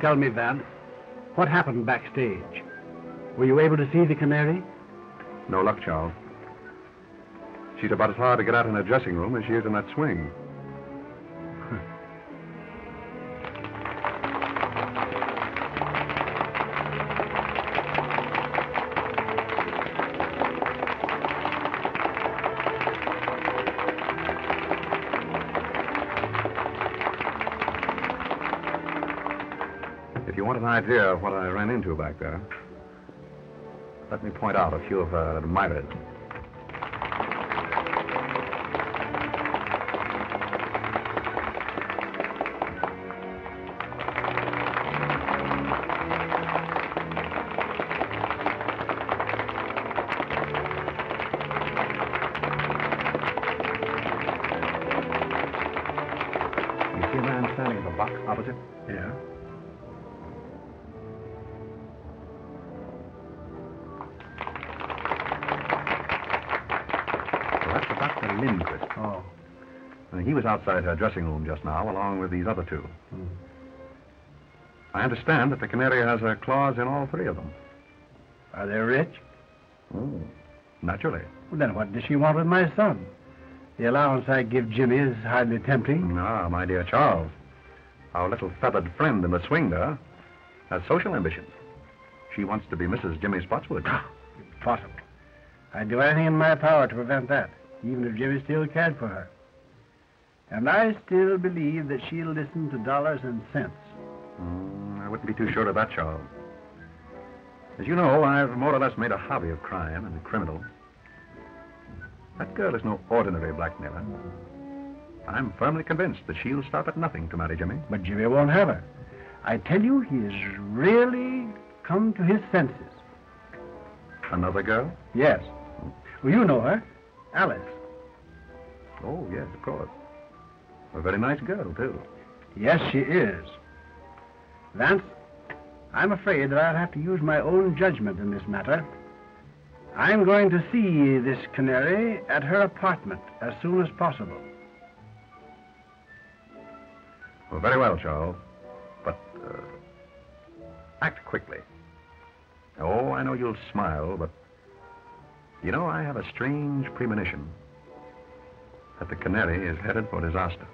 Tell me, Van, what happened backstage? Were you able to see the Canary? No luck, Charles. She's about as hard to get out in her dressing room as she is in that swing. If you want an idea of what I ran into back there, let me point out a few of her admirers. You see a man standing in the box opposite? Yeah. Lindquist. Oh. He was outside her dressing room just now, along with these other two. Hmm. I understand that the Canary has a clause in all three of them. Are they rich? Oh, naturally. Well, then what does she want with my son? The allowance I give Jimmy is hardly tempting. Ah, my dear Charles, our little feathered friend in the swing there has social ambitions. She wants to be Mrs. Jimmy Spotswood. Impossible. I'd do anything in my power to prevent that, even if Jimmy still cared for her. And I still believe that she'll listen to dollars and cents. I wouldn't be too sure of that, Charles. As you know, I've more or less made a hobby of crime and criminals. That girl is no ordinary blackmailer. I'm firmly convinced that she'll stop at nothing to marry Jimmy. But Jimmy won't have her. I tell you, he has really come to his senses. Another girl? Yes. Well, you know her. Alice. Oh, yes, of course. A very nice girl, too. Yes, she is. Vance, I'm afraid that I'll have to use my own judgment in this matter. I'm going to see this Canary at her apartment as soon as possible. Well, very well, Charles. But, act quickly. Oh, I know you'll smile, but... You know, I have a strange premonition that the Canary is headed for disaster.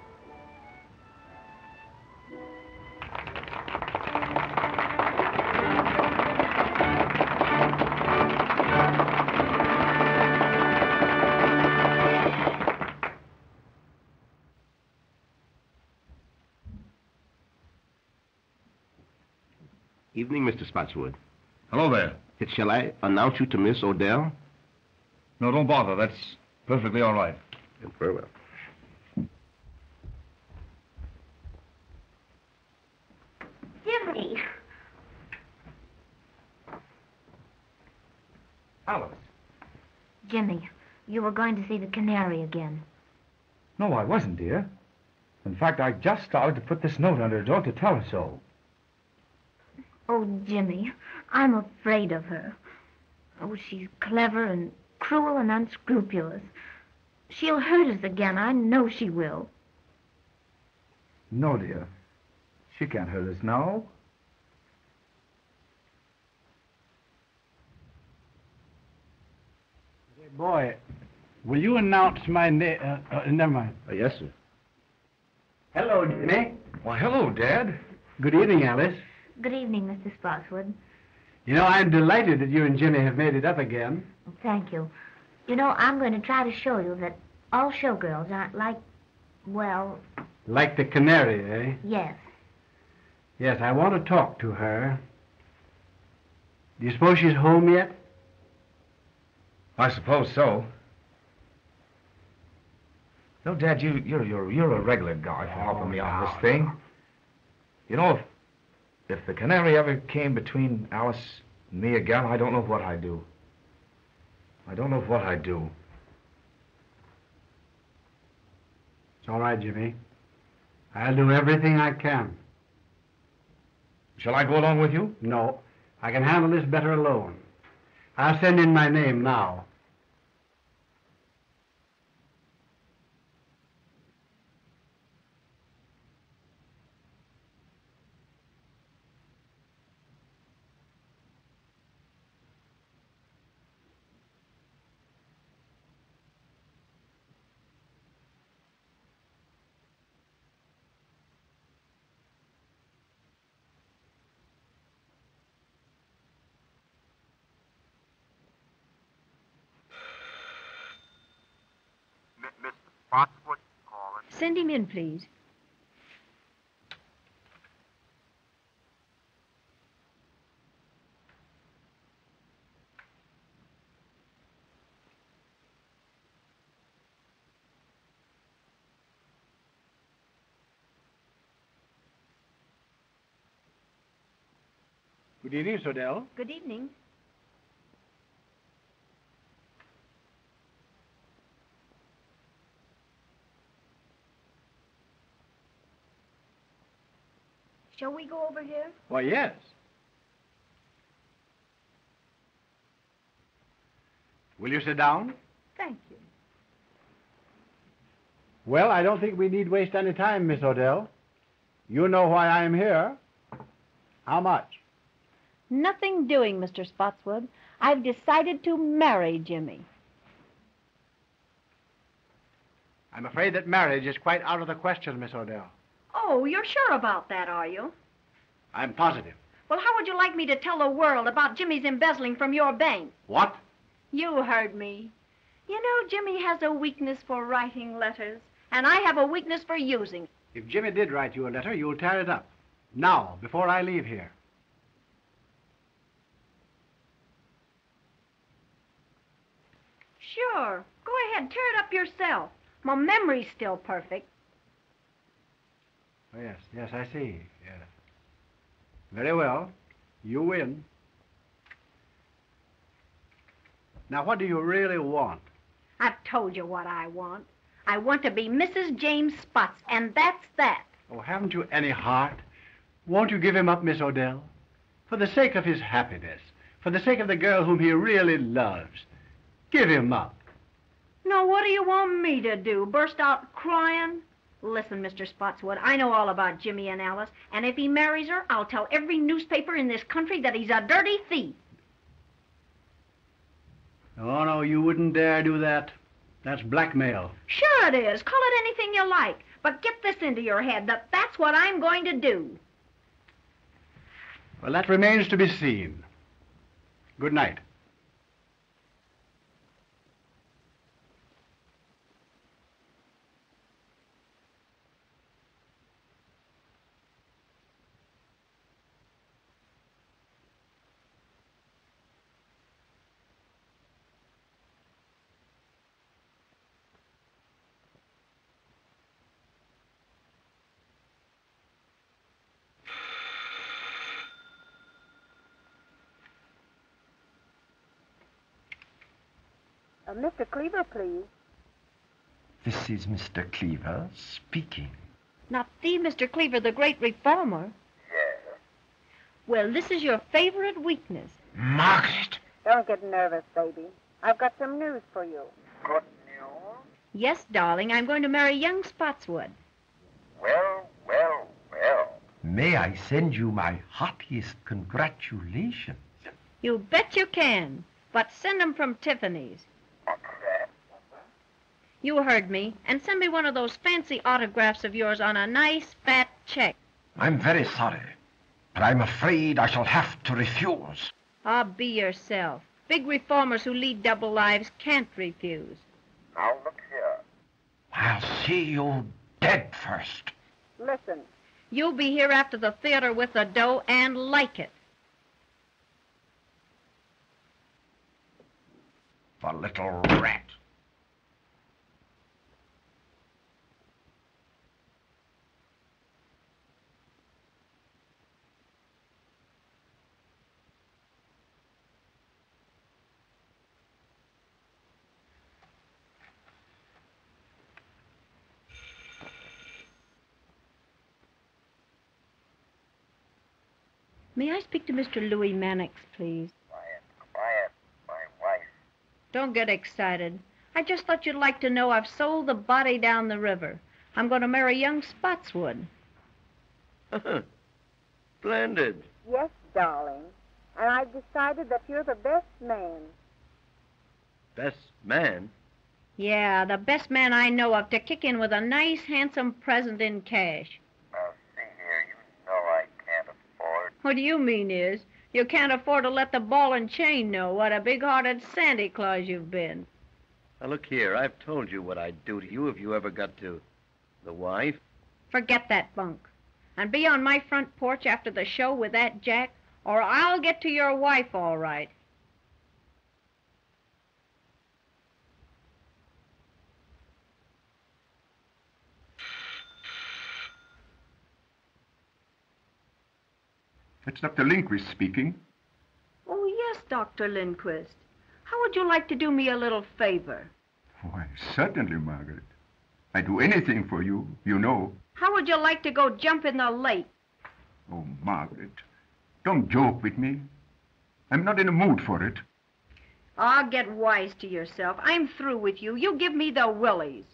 Evening, Mr. Spotswood. Hello there. Shall I announce you to Miss Odell? No, don't bother. That's perfectly all right. Very well. Jimmy! Alice. Jimmy, you were going to see the Canary again. No, I wasn't, dear. In fact, I just started to put this note under her door to tell her so. Oh, Jimmy, I'm afraid of her. Oh, she's clever and cruel and unscrupulous. She'll hurt us again. I know she will. No, dear. She can't hurt us now. Hey, boy, will you announce my name? Never mind. Yes, sir. Hello, Jimmy. Why, hello, Dad. Good evening, Alice. Good evening, Mr. Spotswood. You know, I'm delighted that you and Jimmy have made it up again. Oh, thank you. You know, I'm going to try to show you that all showgirls aren't like, well... Like the Canary, eh? Yes. Yes, I want to talk to her. Do you suppose she's home yet? I suppose so. No, Dad, you're a regular guy for helping me on this thing. You know, if the Canary ever came between Alice and me again, I don't know what I'd do. I don't know what I'd do. It's all right, Jimmy. I'll do everything I can. Shall I go along with you? No, I can handle this better alone. I'll send in my name now. Send him in, please. Good evening, Miss Odell. Good evening. Shall we go over here? Why, yes. Will you sit down? Thank you. Well, I don't think we need waste any time, Miss Odell. You know why I am here. How much? Nothing doing, Mr. Spotswood. I've decided to marry Jimmy. I'm afraid that marriage is quite out of the question, Miss Odell. Oh, you're sure about that, are you? I'm positive. Well, how would you like me to tell the world about Jimmy's embezzling from your bank? What? You heard me. You know, Jimmy has a weakness for writing letters, and I have a weakness for using. If Jimmy did write you a letter, you'll tear it up. Now, before I leave here. Sure. Go ahead, tear it up yourself. My memory's still perfect. Oh, yes, I see. Yes. Very well. You win. Now, what do you really want? I've told you what I want. I want to be Mrs. James Spots, and that's that. Oh, haven't you any heart? Won't you give him up, Miss Odell? For the sake of his happiness, for the sake of the girl whom he really loves. Give him up. Now, what do you want me to do? Burst out crying? Listen, Mr. Spotswood, I know all about Jimmy and Alice, and if he marries her, I'll tell every newspaper in this country that he's a dirty thief. Oh, no, you wouldn't dare do that. That's blackmail. Sure it is. Call it anything you like. But get this into your head, that that's what I'm going to do. Well, that remains to be seen. Good night. Mr. Cleaver, please. This is Mr. Cleaver speaking. Not the Mr. Cleaver, the great reformer. Yes. Well, this is your favorite weakness. Margaret! Don't get nervous, baby. I've got some news for you. Good news? Yes, darling, I'm going to marry young Spotswood. Well. May I send you my heartiest congratulations? You bet you can. But send them from Tiffany's. You heard me. And send me one of those fancy autographs of yours on a nice fat check. I'm very sorry, but I'm afraid I shall have to refuse. Ah, be yourself. Big reformers who lead double lives can't refuse. Now look here. I'll see you dead first. Listen. You'll be here after the theater with the dough and like it. The little rat. May I speak to Mr. Louis Mannix, please? Quiet. My wife. Don't get excited. I just thought you'd like to know I've sold the body down the river. I'm going to marry young Spotswood. Splendid. Yes, darling. And I've decided that you're the best man. Best man? Yeah, the best man I know of to kick in with a nice, handsome present in cash. Now, see here, you know I can't afford. What do you mean is, you can't afford to let the ball and chain know what a big-hearted Santa Claus you've been. Now, look here. I've told you what I'd do to you if you ever got to The wife? Forget that bunk. And be on my front porch after the show with that Jack, or I'll get to your wife all right. That's Dr. Lindquist speaking. Oh, yes, Dr. Lindquist. How would you like to do me a little favor? Why, certainly, Margaret. I'd do anything for you, you know. How would you like to go jump in the lake? Oh, Margaret, don't joke with me. I'm not in a mood for it. Ah, get wise to yourself. I'm through with you. You give me the willies.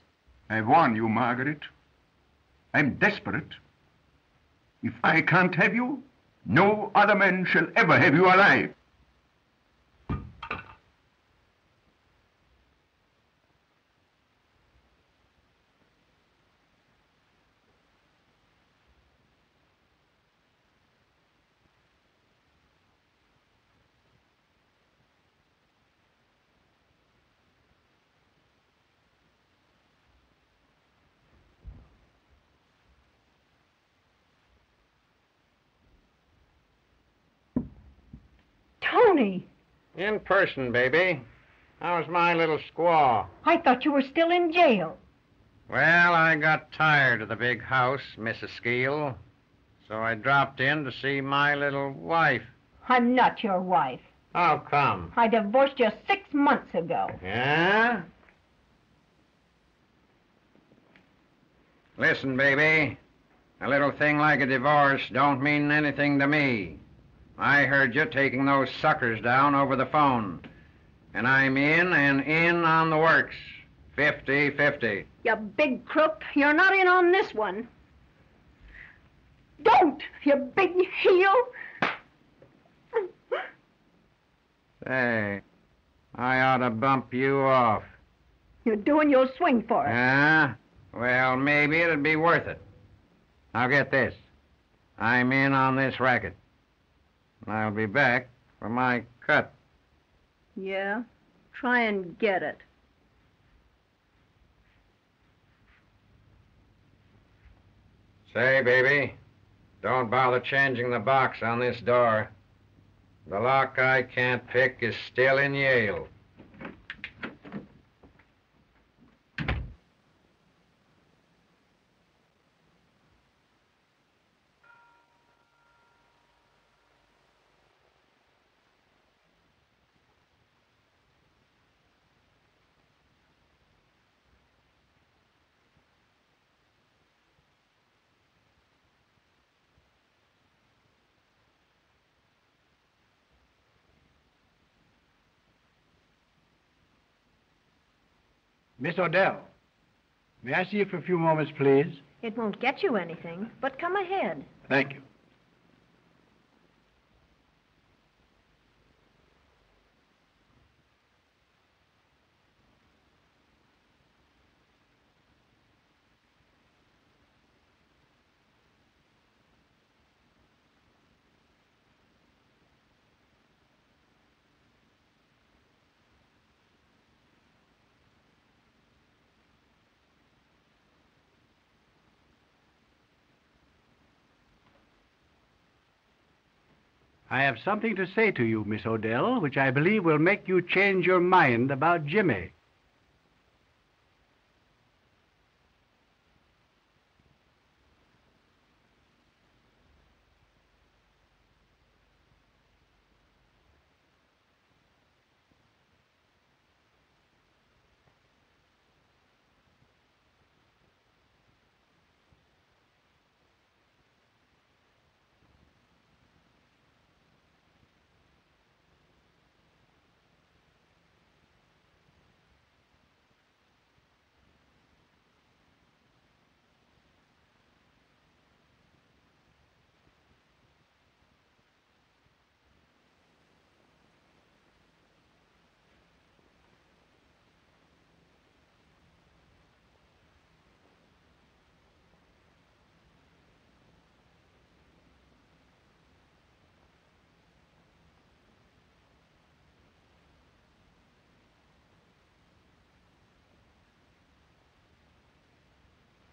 I warn you, Margaret. I'm desperate. If I can't have you, no other man shall ever have you alive. Tony, In person, baby. How's my little squaw? I thought you were still in jail. Well, I got tired of the big house, Mrs. Skeel, so I dropped in to see my little wife. I'm not your wife. How come? I divorced you 6 months ago. Yeah? Listen, baby. A little thing like a divorce don't mean anything to me. I heard you taking those suckers down over the phone. And I'm in and in on the works. 50-50. You big crook. You're not in on this one. Don't, you big heel. Say, I ought to bump you off. You're doing your swing for it. Yeah? Well, maybe it'd be worth it. Now get this. I'm in on this racket. I'll be back for my cut. Yeah? Try and get it. Say, baby, don't bother changing the box on this door. The lock I can't pick is still in Yale. Miss Odell, may I see you for a few moments, please? It won't get you anything, but come ahead. Thank you. I have something to say to you, Miss Odell, which I believe will make you change your mind about Jimmy.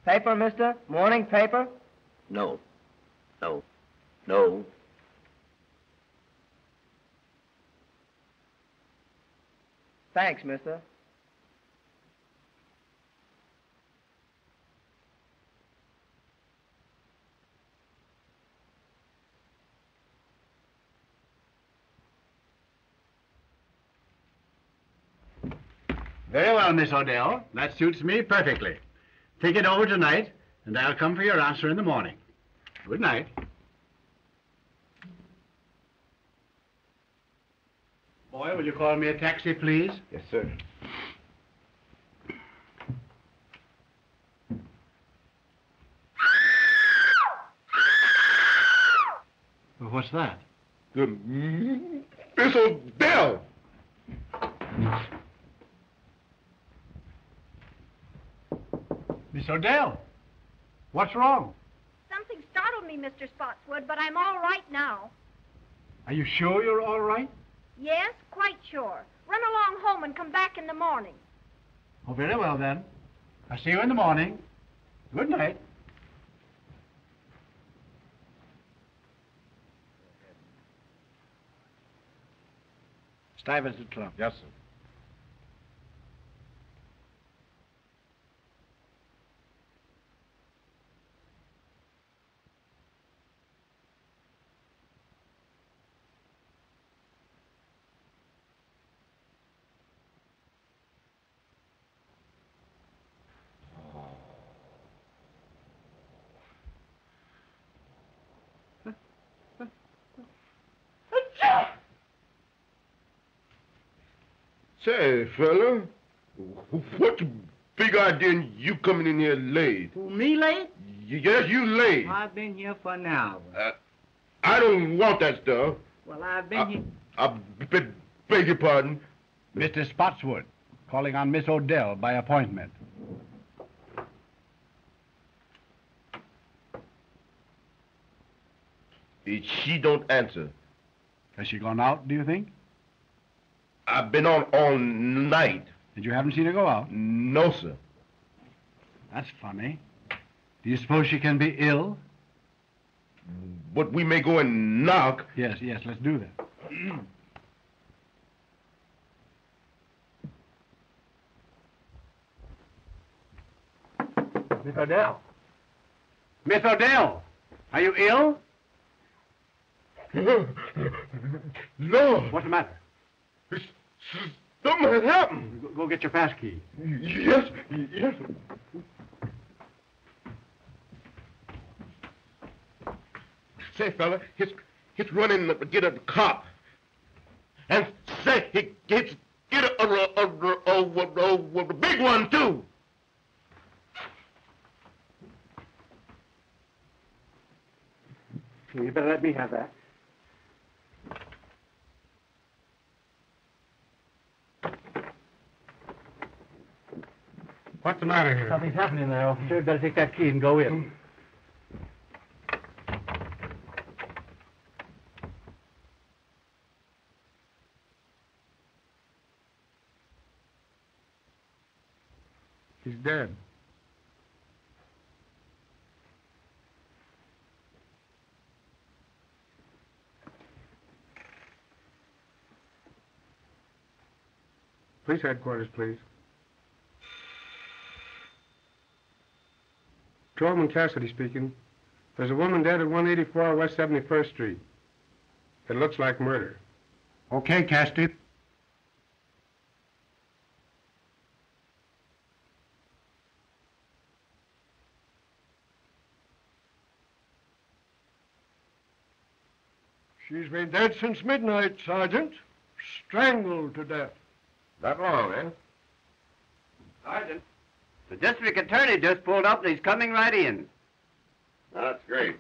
Paper, mister? Morning paper? No. No. No. Thanks, mister. Very well, Miss Odell. That suits me perfectly. Take it over tonight, and I'll come for your answer in the morning. Good night. Boy, will you call me a taxi, please? Yes, sir. Well, what's that? Miss Odell! Miss Odell, what's wrong? Something startled me, Mr. Spotswood, but I'm all right now. Are you sure you're all right? Yes, quite sure. Run along home and come back in the morning. Oh, very well, then. I'll see you in the morning. Good night. Stuyvesant Club. Yes, sir. Say, fella, what's the big idea in you coming in here late? Who, me late? Yes, you late. I've been here for an hour. I don't want that stuff. Well, I've been here... Beg your pardon. Mr. Spotswood, calling on Miss Odell by appointment. She don't answer. Has she gone out, do you think? I've been on all night. And you haven't seen her go out? No, sir. That's funny. Do you suppose she can be ill? But we may go and knock. Yes, let's do that. Miss Odell. Miss Odell, are you ill? No. What's the matter? Something has happened. Go get your pass key. Yes. Say, fella, he's running to get a cop. And say, he gets get a big one, too. You better let me have that. What's the matter here? Something's happening there, officer. Better take that key and go in. He's dead. Police headquarters, please. Patrolman Cassidy speaking. There's a woman dead at 184 West 71st Street. It looks like murder. Okay, Cassidy. She's been dead since midnight, Sergeant. Strangled to death. That long, eh? Sergeant, the district attorney just pulled up and he's coming right in. That's great.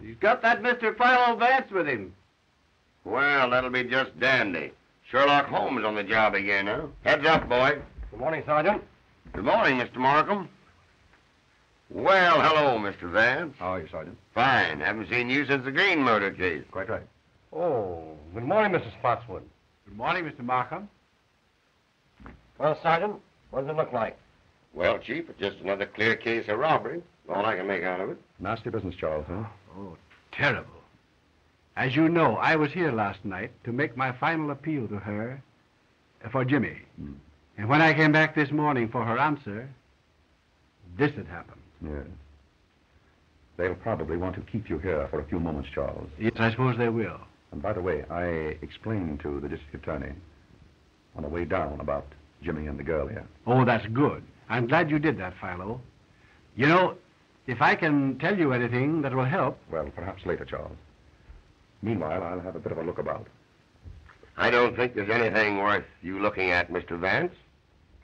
He's got that Mr. Philo Vance with him. Well, that'll be just dandy. Sherlock Holmes on the job again, huh? Heads up, boy. Good morning, Sergeant. Good morning, Mr. Markham. Well, hello, Mr. Vance. How are you, Sergeant? Fine. Haven't seen you since the Green murder case. Quite right. Oh, good morning, Mr. Spotswood. Good morning, Mr. Markham. Well, Sergeant, what does it look like? Well, Chief, it's just another clear case of robbery. All I can make out of it. Nasty business, Charles, huh? Oh, terrible. As you know, I was here last night to make my final appeal to her for Jimmy. And when I came back this morning for her answer, this had happened. Yes. They'll probably want to keep you here for a few moments, Charles. Yes, I suppose they will. And by the way, I explained to the district attorney on the way down about Jimmy and the girl here. Oh, that's good. I'm glad you did that, Philo. You know, if I can tell you anything that will help... Well, perhaps later, Charles. Meanwhile, I'll have a bit of a look about. I don't think there's anything worth you looking at, Mr. Vance.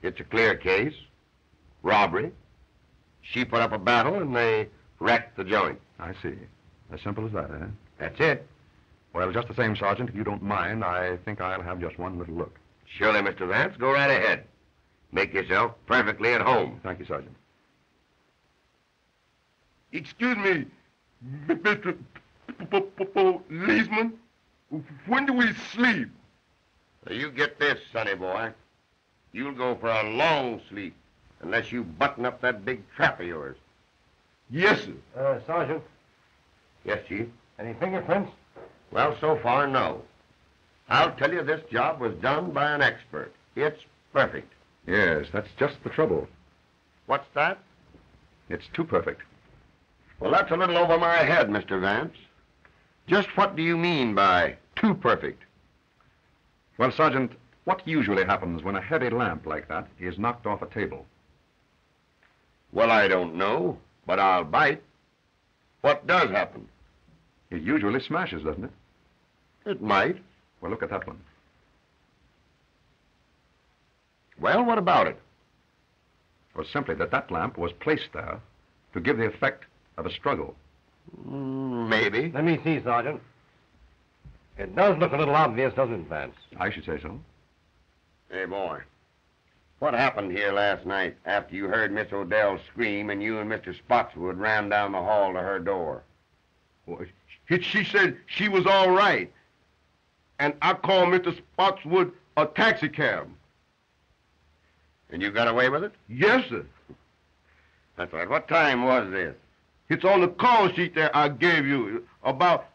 It's a clear case. Robbery. She put up a battle and they wrecked the joint. I see. As simple as that, eh? That's it. Well, just the same, Sergeant, if you don't mind, I think I'll have just one little look. Surely, Mr. Vance. Go right ahead. Make yourself perfectly at home. Thank you, Sergeant. Excuse me, Mr. Policeman. When do we sleep? You get this, sonny boy. You'll go for a long sleep unless you button up that big trap of yours. Yes, sir. Sergeant, Yes, Chief. any fingerprints? Well, so far, no. I'll tell you this job was done by an expert. It's perfect. Yes, that's just the trouble. What's that? It's too perfect. Well, that's a little over my head, Mr. Vance. Just what do you mean by too perfect? Well, Sergeant, what usually happens when a heavy lamp like that is knocked off a table? Well, I don't know, but I'll bite. What does happen? It usually smashes, doesn't it? It might. Well, look at that one. Well, what about it? Well, simply that lamp was placed there to give the effect of a struggle. Maybe. Let me see, Sergeant. It does look a little obvious, doesn't it, Vance? I should say so. Hey, boy. What happened here last night after you heard Miss Odell scream and you and Mr. Spotswood ran down the hall to her door? Well, she said she was all right. And I called Mr. Spotswood a taxi cab. And you got away with it? Yes, sir. That's right. What time was this? It's on the call sheet that I gave you. About...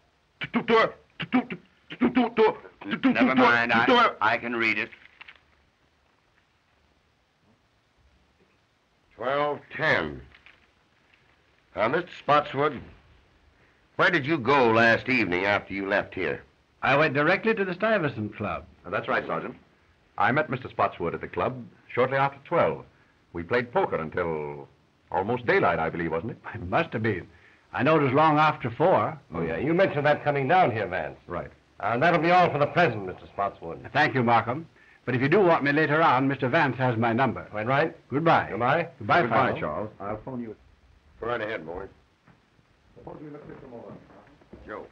Never mind. I can read it. 12:10. Mr. Spotswood, where did you go last evening after you left here? I went directly to the Stuyvesant Club. That's right, Sergeant. I met Mr. Spotswood at the club shortly after 12. We played poker until almost daylight, I believe, wasn't it? It must have been. I know it was long after 4. Oh, yeah. You mentioned that coming down here, Vance. Right. That'll be all for the present, Mr. Spotswood. Thank you, Markham. But if you do want me later on, Mr. Vance has my number. Quite right. Goodbye. Goodbye. Goodbye, Goodbye, Philo. Charles. I'll phone you. Go right ahead, boy. Suppose we look at some more. Joe.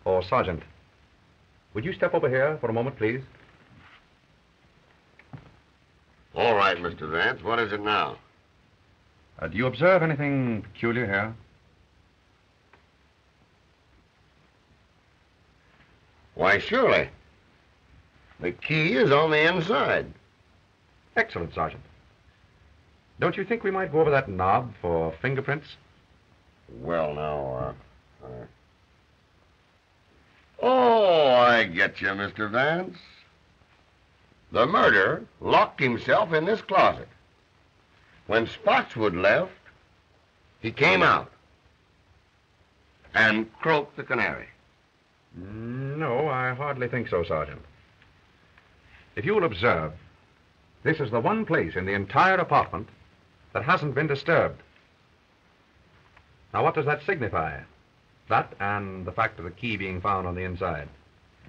Oh, Sergeant, would you step over here for a moment, please? All right, Mr. Vance. What is it now? Do you observe anything peculiar here? Why, surely. The key is on the inside. Excellent, Sergeant. Don't you think we might go over that knob for fingerprints? Well, now, Oh, I get you, Mr. Vance. The murderer locked himself in this closet. When Spotswood left, he came out and croaked the canary. No, I hardly think so, Sergeant. If you will observe, this is the one place in the entire apartment that hasn't been disturbed. Now, what does that signify? That and the fact of the key being found on the inside.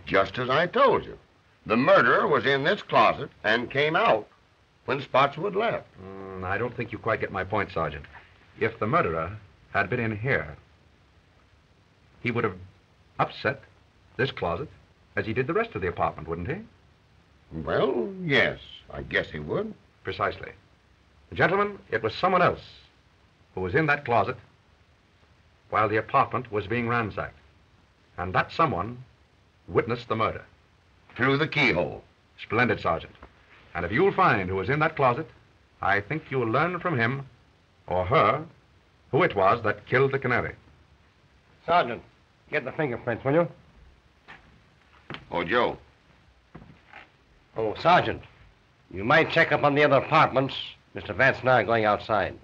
Just as I told you. The murderer was in this closet and came out when Spotswood left. I don't think you quite get my point, Sergeant. If the murderer had been in here, he would have upset this closet as he did the rest of the apartment, wouldn't he? Well, yes, I guess he would. Precisely. Gentlemen, it was someone else who was in that closet while the apartment was being ransacked. And that someone witnessed the murder. Through the keyhole. Splendid, Sergeant. And if you'll find who was in that closet, I think you'll learn from him or her who it was that killed the canary. Sergeant, get the fingerprints, will you? Oh, Joe. Oh, Sergeant, you might check up on the other apartments. Mr. Vance and I are going outside.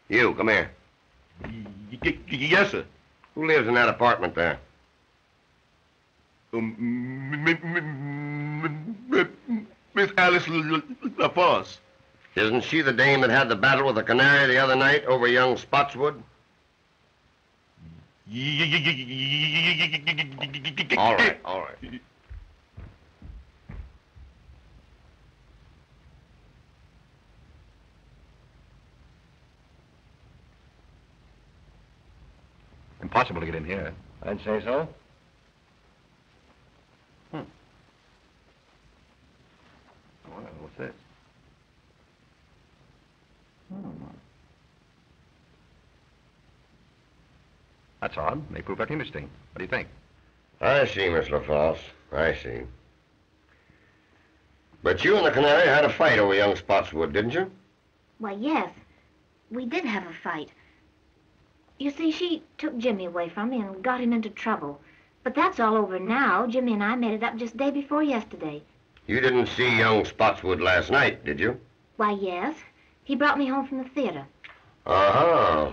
You, come here. Yes, sir. Who lives in that apartment there? Miss Alice LaFosse. Isn't she the dame that had the battle with the canary the other night over young Spotswood? All right, all right. Impossible to get in here. I'd say so. Well, what's this? That's odd. May prove that interesting. What do you think? I see, Miss LaFosse. I see. But you and the canary had a fight over young Spotswood, didn't you? Why, yes. We did have a fight. You see, she took Jimmy away from me and got him into trouble. But that's all over now. Jimmy and I made it up just day before yesterday. You didn't see young Spotswood last night, did you? Why, yes. He brought me home from the theater. Uh-huh.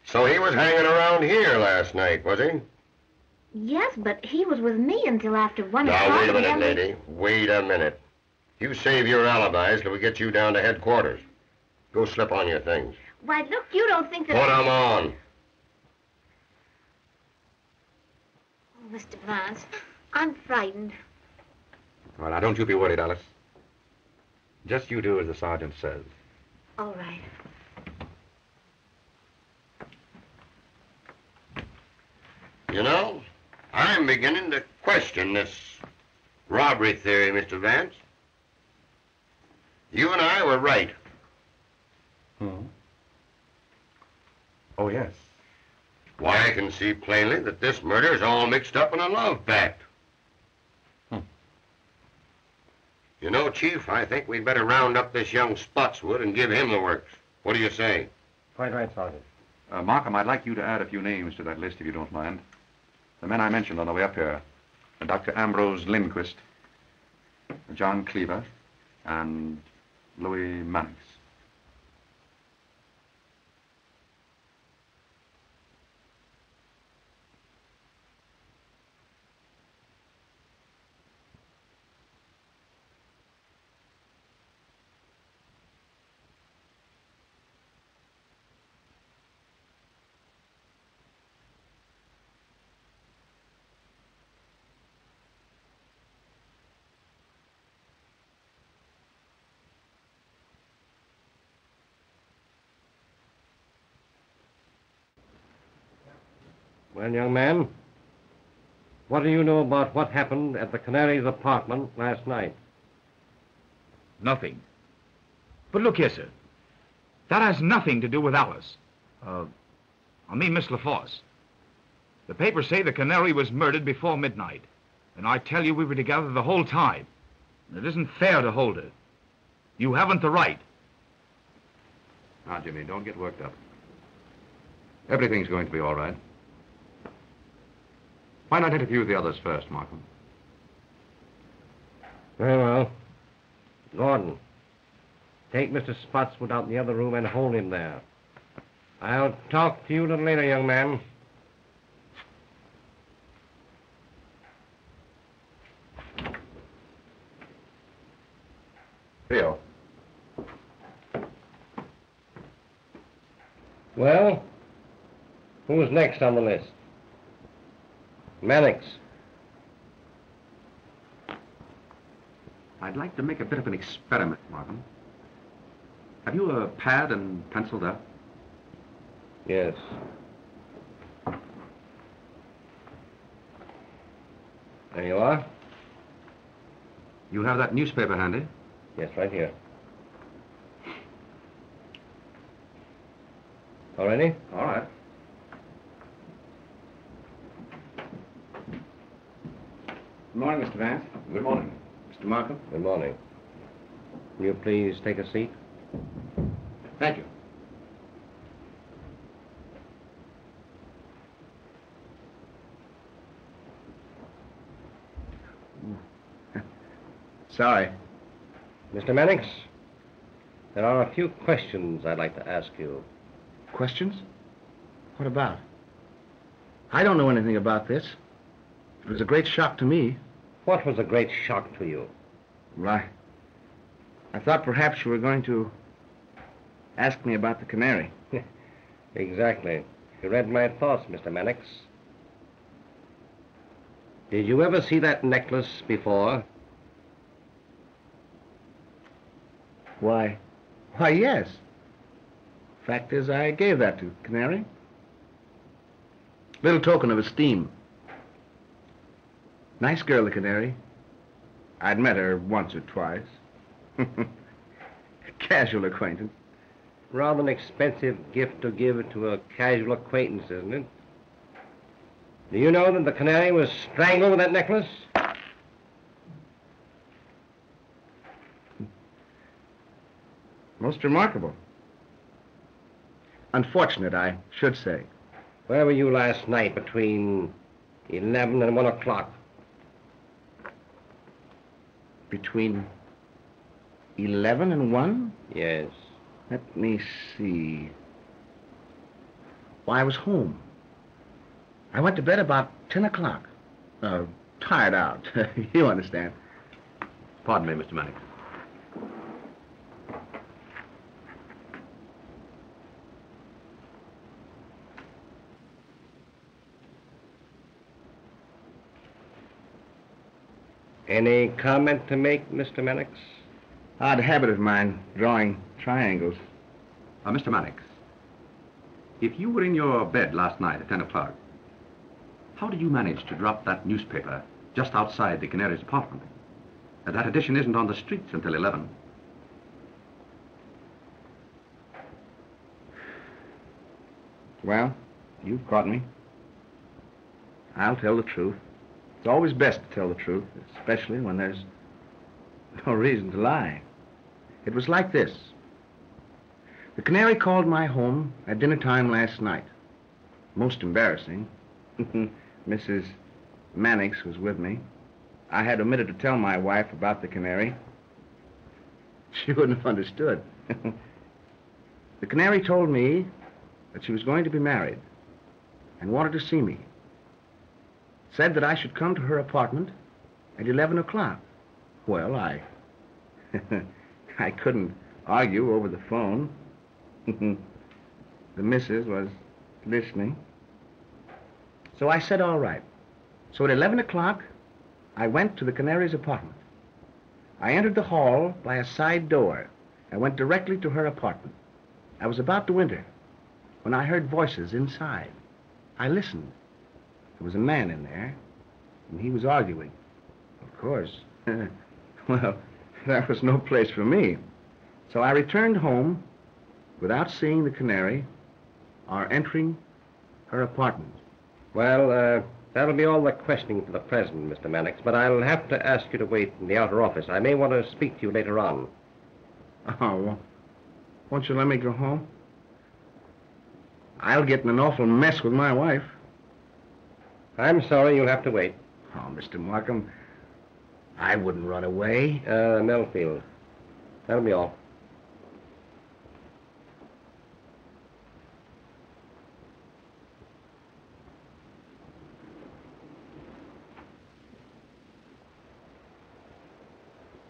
So he was hanging around here last night, was he? Yes, but he was with me until after 1 o'clock. Now, wait a and minute, then lady. Wait a minute. You save your alibis till we get you down to headquarters. Go slip on your things. Why, look, you don't think that... Put 'em on. Oh, Mr. Vance, I'm frightened. Well, now, don't you be worried, Alice. Just you do as the sergeant says. All right. You know, I'm beginning to question this robbery theory, Mr. Vance. You and I were right. Oh, yes. Why, I can see plainly that this murder is all mixed up in a love pact. You know, Chief, I think we'd better round up this young Spotswood and give him the works. What do you say? Quite right, Sergeant. Markham, I'd like you to add a few names to that list, if you don't mind. The men I mentioned on the way up here. Dr. Ambrose Lindquist, John Cleaver, and Louis Mannix. Well, young man, what do you know about what happened at the Canary's apartment last night? Nothing. But look here, sir. That has nothing to do with Alice. I mean Miss LaFosse. The papers say the Canary was murdered before midnight. And I tell you we were together the whole time. It isn't fair to hold her. You haven't the right. Now, Jimmy, don't get worked up. Everything's going to be all right. Why not interview the others first, Markham? Very well. Gordon, take Mr. Spotswood out in the other room and hold him there. I'll talk to you a little later, young man. Rio. Well, who's next on the list? Mannix. I'd like to make a bit of an experiment, Markham. Have you a pad and pencil there? Yes. There you are. You have that newspaper handy? Yes, right here. All ready? All right. Good morning, Mr. Vance. Good morning. Mr. Markham. Good morning. Will you please take a seat? Thank you. Sorry. Mr. Mannix, there are a few questions I'd like to ask you. Questions? What about? I don't know anything about this. It was a great shock to me. What was a great shock to you? Right. I thought perhaps you were going to ask me about the Canary. Exactly. You read my thoughts, Mr. Mannix. Did you ever see that necklace before? Why, yes. Fact is, I gave that to Canary. Little token of esteem. Nice girl, the Canary. I'd met her once or twice. Casual acquaintance. Rather an expensive gift to give to a casual acquaintance, isn't it? Do you know that the Canary was strangled with that necklace? Most remarkable. Unfortunate, I should say. Where were you last night between 11 and 1 o'clock? Between 11 and 1? Yes. Let me see. Why, I was home. I went to bed about 10 o'clock. Tired out. You understand. Pardon me, Mr. Mannix. Any comment to make, Mr. Mannix? Odd habit of mine, drawing triangles. Mr. Mannix, if you were in your bed last night at 10 o'clock, how did you manage to drop that newspaper just outside the Canary's apartment? That edition isn't on the streets until 11. Well, you've caught me. I'll tell the truth. It's always best to tell the truth, especially when there's no reason to lie. It was like this. The Canary called my home at dinner time last night. Most embarrassing. Mrs. Mannix was with me. I had omitted to tell my wife about the Canary. She wouldn't have understood. The Canary told me that she was going to be married and wanted to see me. Said that I should come to her apartment at 11 o'clock. Well, I couldn't argue over the phone. The missus was listening. So I said, all right. So at 11 o'clock, I went to the Canary's apartment. I entered the hall by a side door and went directly to her apartment. I was about to enter when I heard voices inside. I listened. There was a man in there, and he was arguing. Of course. Well, that was no place for me. So I returned home without seeing the Canary or entering her apartment. Well, that'll be all the questioning for the present, Mr. Mannix, but I'll have to ask you to wait in the outer office. I may want to speak to you later on. Oh, well, won't you let me go home? I'll get in an awful mess with my wife. I'm sorry, you'll have to wait. Oh, Mr. Markham, I wouldn't run away. Melfield. That'll be all.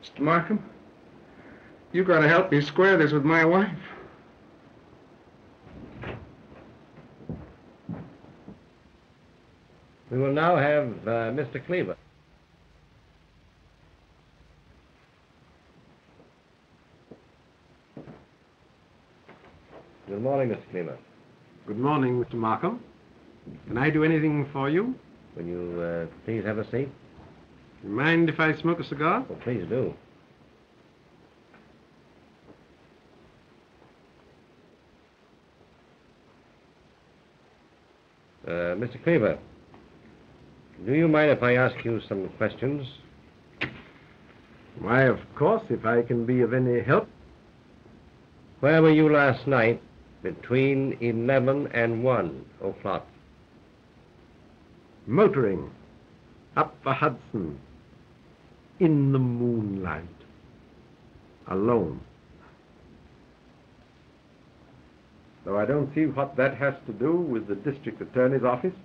Mr. Markham, You gotta help me square this with my wife. We will now have Mr. Cleaver. Good morning, Mr. Cleaver. Good morning, Mr. Markham. Can I do anything for you? Will you please have a seat? You mind if I smoke a cigar? Oh, please do. Mr. Cleaver, do you mind if I ask you some questions? Why, of course, if I can be of any help. Where were you last night between 11 and 1 o'clock? Motoring up the Hudson in the moonlight, alone. Though I don't see what that has to do with the district attorney's office.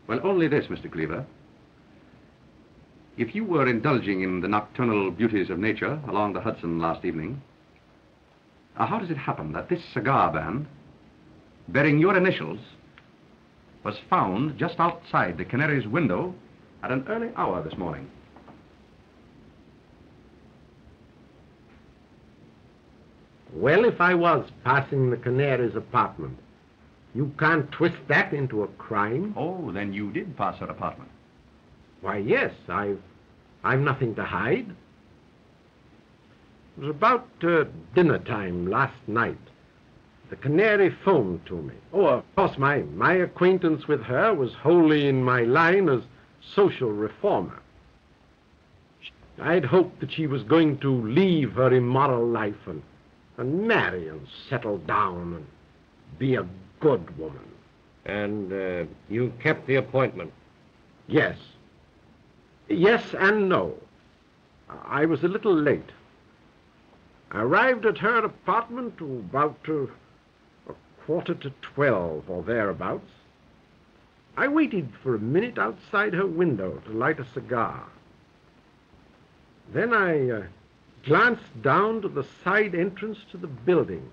Well, only this, Mr. Cleaver. If you were indulging in the nocturnal beauties of nature along the Hudson last evening, how does it happen that this cigar band, bearing your initials, was found just outside the Canary's window at an early hour this morning? Well, if I was passing the Canary's apartment, you can't twist that into a crime. Oh, then you did pass her apartment. Why, yes, I've nothing to hide. It was about dinner time last night. The Canary phoned to me. Oh, of course, my acquaintance with her was wholly in my line as social reformer. I'd hoped that she was going to leave her immoral life and marry and settle down and be a good woman. And you kept the appointment? Yes. Yes and no. I was a little late. I arrived at her apartment about a 11:45 or thereabouts. I waited for a minute outside her window to light a cigar. Then I glanced down to the side entrance to the building.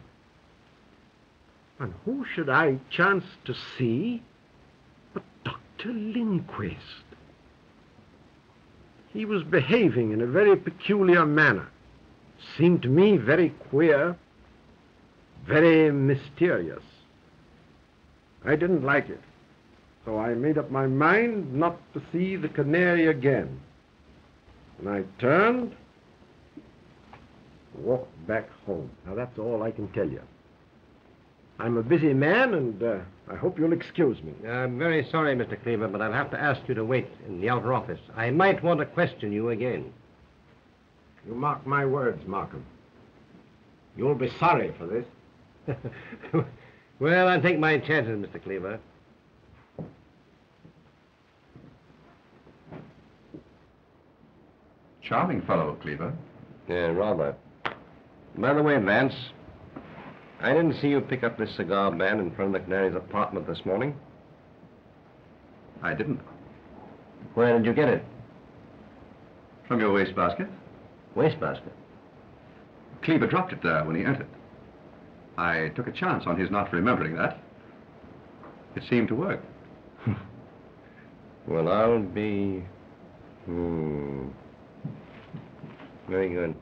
And who should I chance to see but Dr. Lindquist? He was behaving in a very peculiar manner. Seemed to me very queer, very mysterious. I didn't like it, so I made up my mind not to see the Canary again. And I turned, walked back home. Now, that's all I can tell you. I'm a busy man, and I hope you'll excuse me. I'm very sorry, Mr. Cleaver, but I'll have to ask you to wait in the outer office. I might want to question you again. You mark my words, Markham. You'll be sorry for this. Well, I'll take my chances, Mr. Cleaver. Charming fellow, Cleaver. Yeah, rather. By the way, Vance, I didn't see you pick up this cigar band in front of the Canary's apartment this morning. I didn't. Where did you get it? From your wastebasket. Wastebasket? Cleaver dropped it there when he entered. I took a chance on his not remembering that. It seemed to work. Well, I'll be... Very good.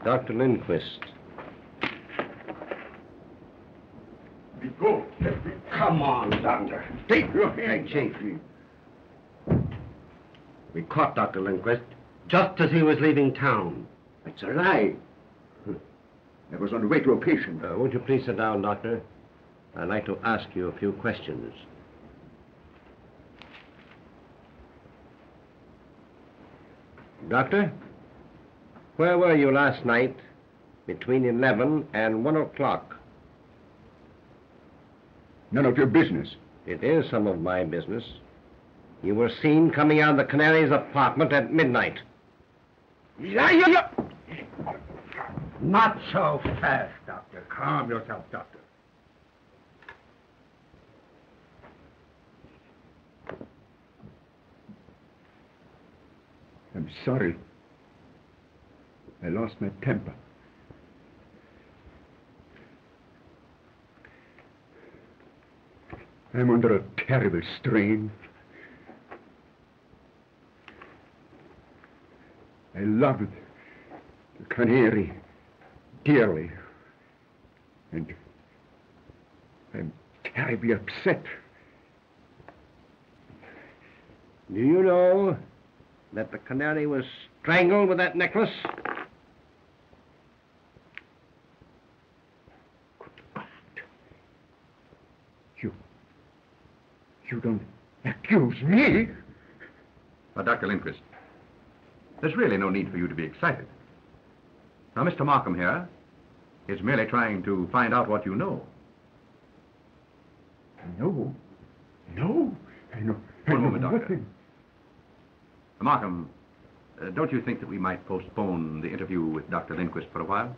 Dr. Lindquist. Go. Come on, Doctor. Take your hand, Chief. We caught Dr. Lindquist just as he was leaving town. That's a lie. I was on the way to a patient. Won't you please sit down, Doctor? I'd like to ask you a few questions. Doctor, where were you last night between 11 and 1 o'clock? None of your business. It is some of my business. You were seen coming out of the Canary's apartment at midnight. Yeah. Not so fast, Doctor. Calm yourself, Doctor. I'm sorry. I lost my temper. I'm under a terrible strain. I loved the Canary dearly. And I'm terribly upset. Do you know that the Canary was strangled with that necklace? You don't accuse me? But, Dr. Lindquist, there's really no need for you to be excited. Now, Mr. Markham here is merely trying to find out what you know. No. I know. One moment, Doctor. Nothing. Markham, don't you think that we might postpone the interview with Dr. Lindquist for a while?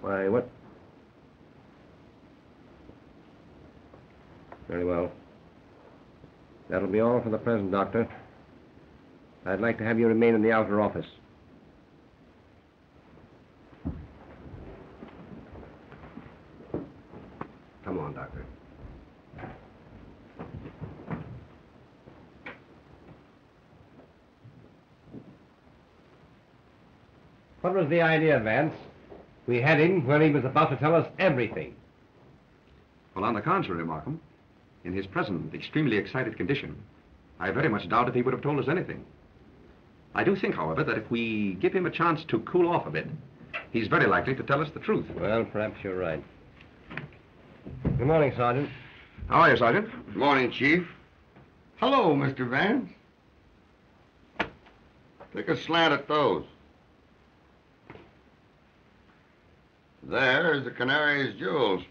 Why, what? Very well. That'll be all for the present, Doctor. I'd like to have you remain in the outer office. Come on, Doctor. What was the idea, Vance? We had him where he was about to tell us everything. Well, on the contrary, Markham, in his present extremely excited condition, I very much doubt if he would have told us anything. I do think, however, that if we give him a chance to cool off a bit, he's very likely to tell us the truth. Well, perhaps you're right. Good morning, Sergeant. How are you, Sergeant? Good morning, Chief. Hello, Mr. Vance. Take a slant at those. There's the Canary's jewels.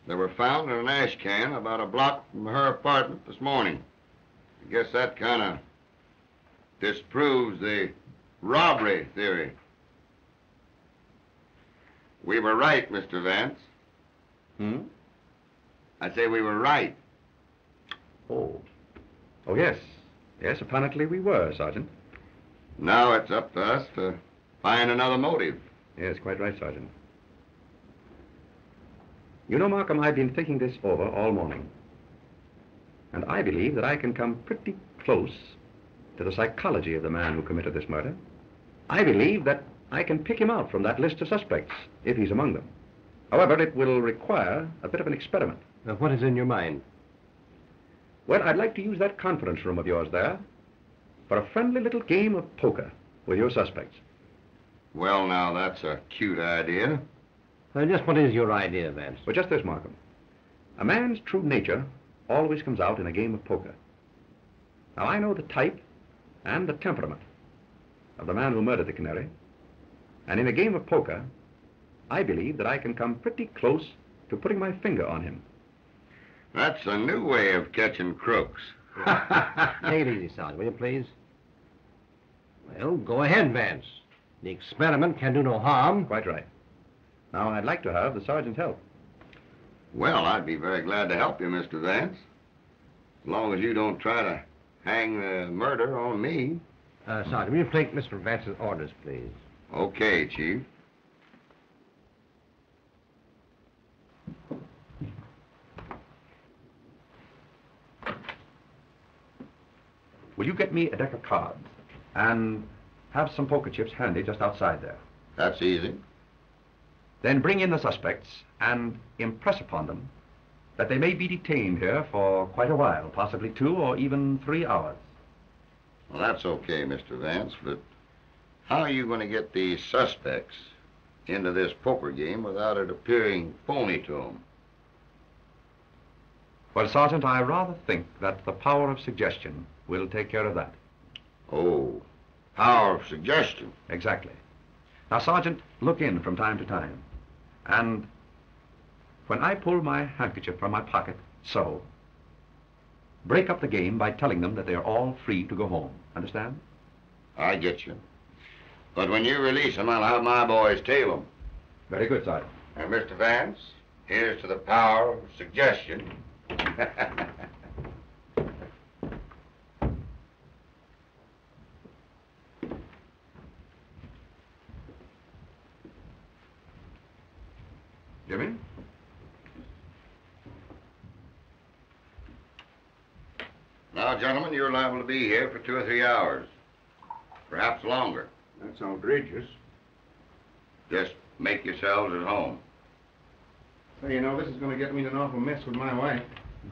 They were found in an ash can about a block from her apartment this morning. I guess that kind of disproves the robbery theory. We were right, Mr. Vance. I say we were right. Oh, yes. Yes, apparently we were, Sergeant. Now it's up to us to find another motive. Yes, quite right, Sergeant. You know, Markham, I've been thinking this over all morning. And I believe that I can come pretty close to the psychology of the man who committed this murder. I believe that I can pick him out from that list of suspects, if he's among them. However, it will require a bit of an experiment. Now, what is in your mind? Well, I'd like to use that conference room of yours there for a friendly little game of poker with your suspects. Well, now, that's a cute idea. Well, just what is your idea, Vance? Well, just this, Markham. A man's true nature always comes out in a game of poker. Now, I know the type and the temperament of the man who murdered the Canary. And in a game of poker, I believe that I can come pretty close to putting my finger on him. That's a new way of catching crooks. Take it easy, Sergeant, will you please? Well, go ahead, Vance. The experiment can do no harm. Quite right. Now, I'd like to have the sergeant's help. Well, I'd be very glad to help you, Mr. Vance. As long as you don't try to hang the murder on me. Sergeant, will you take Mr. Vance's orders, please? Okay, Chief. Will you get me a deck of cards and have some poker chips handy just outside there? That's easy. Then bring in the suspects and impress upon them that they may be detained here for quite a while, possibly 2 or even 3 hours. Well, that's okay, Mr. Vance, but how are you going to get these suspects into this poker game without it appearing phony to them? Well, Sergeant, I rather think that the power of suggestion will take care of that. Oh, power of suggestion. Exactly. Now, Sergeant, look in from time to time. And when I pull my handkerchief from my pocket, so, break up the game by telling them that they're all free to go home. Understand? I get you. But when you release them, I'll have my boys tail them. Very good, Sergeant. And Mr. Vance, here's to the power of suggestion. Jimmy? Now, gentlemen, you're liable to be here for 2 or 3 hours. Perhaps longer. That's outrageous. Just make yourselves at home. So, you know, this is going to get me in an awful mess with my wife.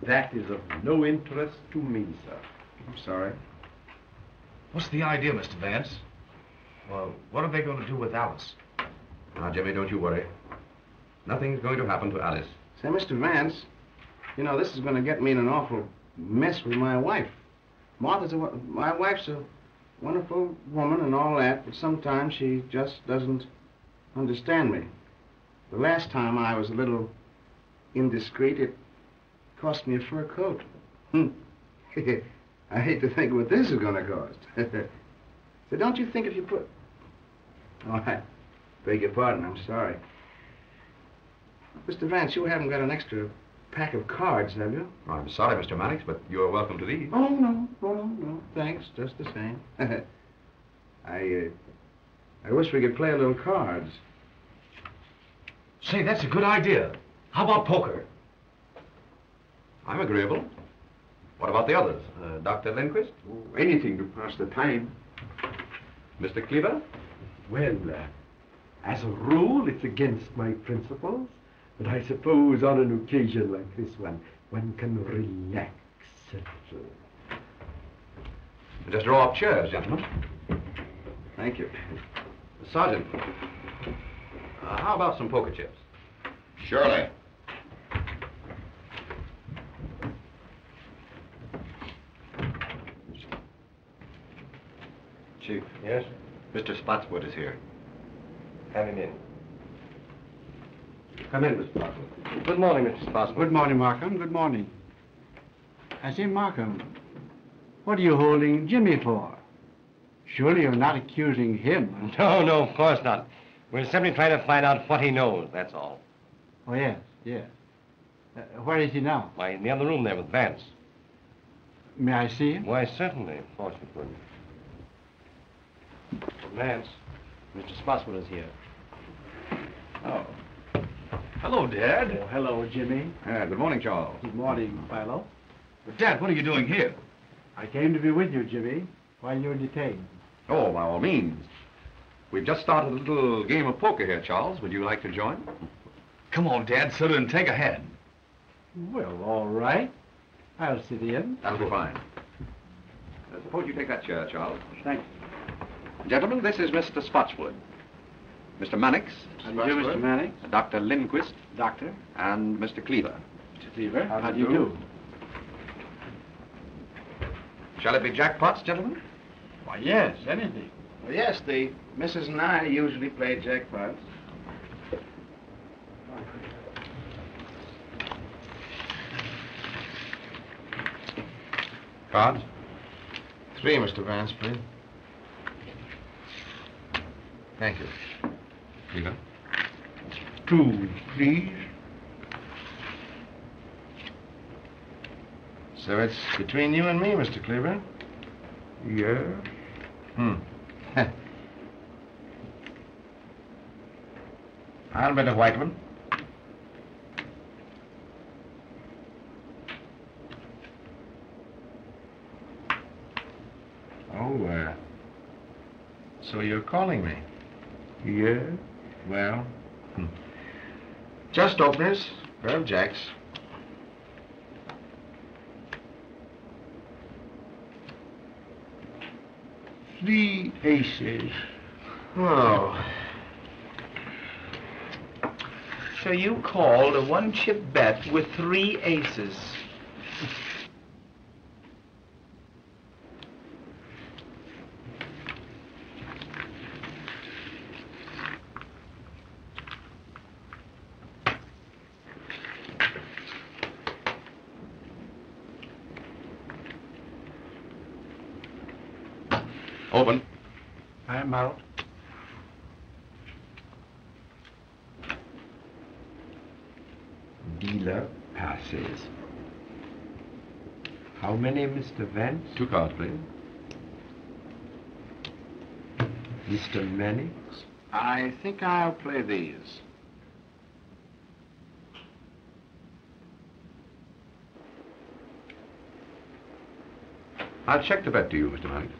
That is of no interest to me, sir. I'm sorry. What's the idea, Mr. Vance? Well, what are they going to do with Alice? Now, Jimmy, don't you worry. Nothing's going to happen to Alice. Say, Mr. Vance, you know, this is going to get me in an awful mess with my wife. My wife's a wonderful woman and all that, but sometimes she just doesn't understand me. The last time I was a little indiscreet, it cost me a fur coat. I hate to think what this is going to cost. So don't you think if you put... Oh, I beg your pardon, I'm sorry. Mr. Vance, you haven't got an extra pack of cards, have you? I'm sorry, Mr. Mannix, but you're welcome to these. Oh, no. Thanks, just the same. I wish we could play a little cards. Say, that's a good idea. How about poker? I'm agreeable. What about the others? Dr. Lindquist? Oh, anything to pass the time. Mr. Cleaver? Well, as a rule, it's against my principles, but I suppose on an occasion like this one can relax a little. Just draw up chairs, gentlemen. Thank you. Sergeant, how about some poker chips? Surely. Chief. Yes? Mr. Spotswood is here. Have him in. Come in, Mr. Spotswood. Good morning, Mr. Spotswood. Good morning, Markham. Good morning. I say, Markham, what are you holding Jimmy for? Surely you're not accusing him. No, of course not. We're simply trying to find out what he knows, that's all. Oh, yes. Where is he now? Why, in the other room there with Vance. May I see him? Why, certainly. Of course you could. Vance, Mr. Spotswood is here. Oh. Hello, Dad. Oh, hello, Jimmy. Good morning, Charles. Good morning, Philo. But Dad, what are you doing here? I came to be with you, Jimmy, while you're detained. Oh, by all means. We've just started a little game of poker here, Charles. Would you like to join? Come on, Dad, sit and take a hand. Well, all right. I'll sit in. That'll be fine. Suppose you take that chair, Charles. Thanks. Gentlemen, this is Mr. Spotswood. Mr. Mannix. How do you do, Mr. Mannix? Dr. Lindquist. Doctor. And Mr. Cleaver. Mr. Cleaver. How do you do? Shall it be jackpots, gentlemen? Why, yes, anything. Well, yes, the Mrs. and I usually play jackpots. Cards? 3, Mr. Vance, please. Thank you. Cleaver? 2, please. So it's between you and me, Mr. Cleaver? Yes. I'll bet a white one. Oh, so you're calling me? Yes. Well, just openers, pair of jacks. Three aces. Oh. So you called a one-chip bet with 3 aces. Open. I'm out. Dealer passes. How many, Mr. Vance? 2 cards, please. Mr. Mannix? I think I'll play these. I'll check the bet to you, Mr. Mannix.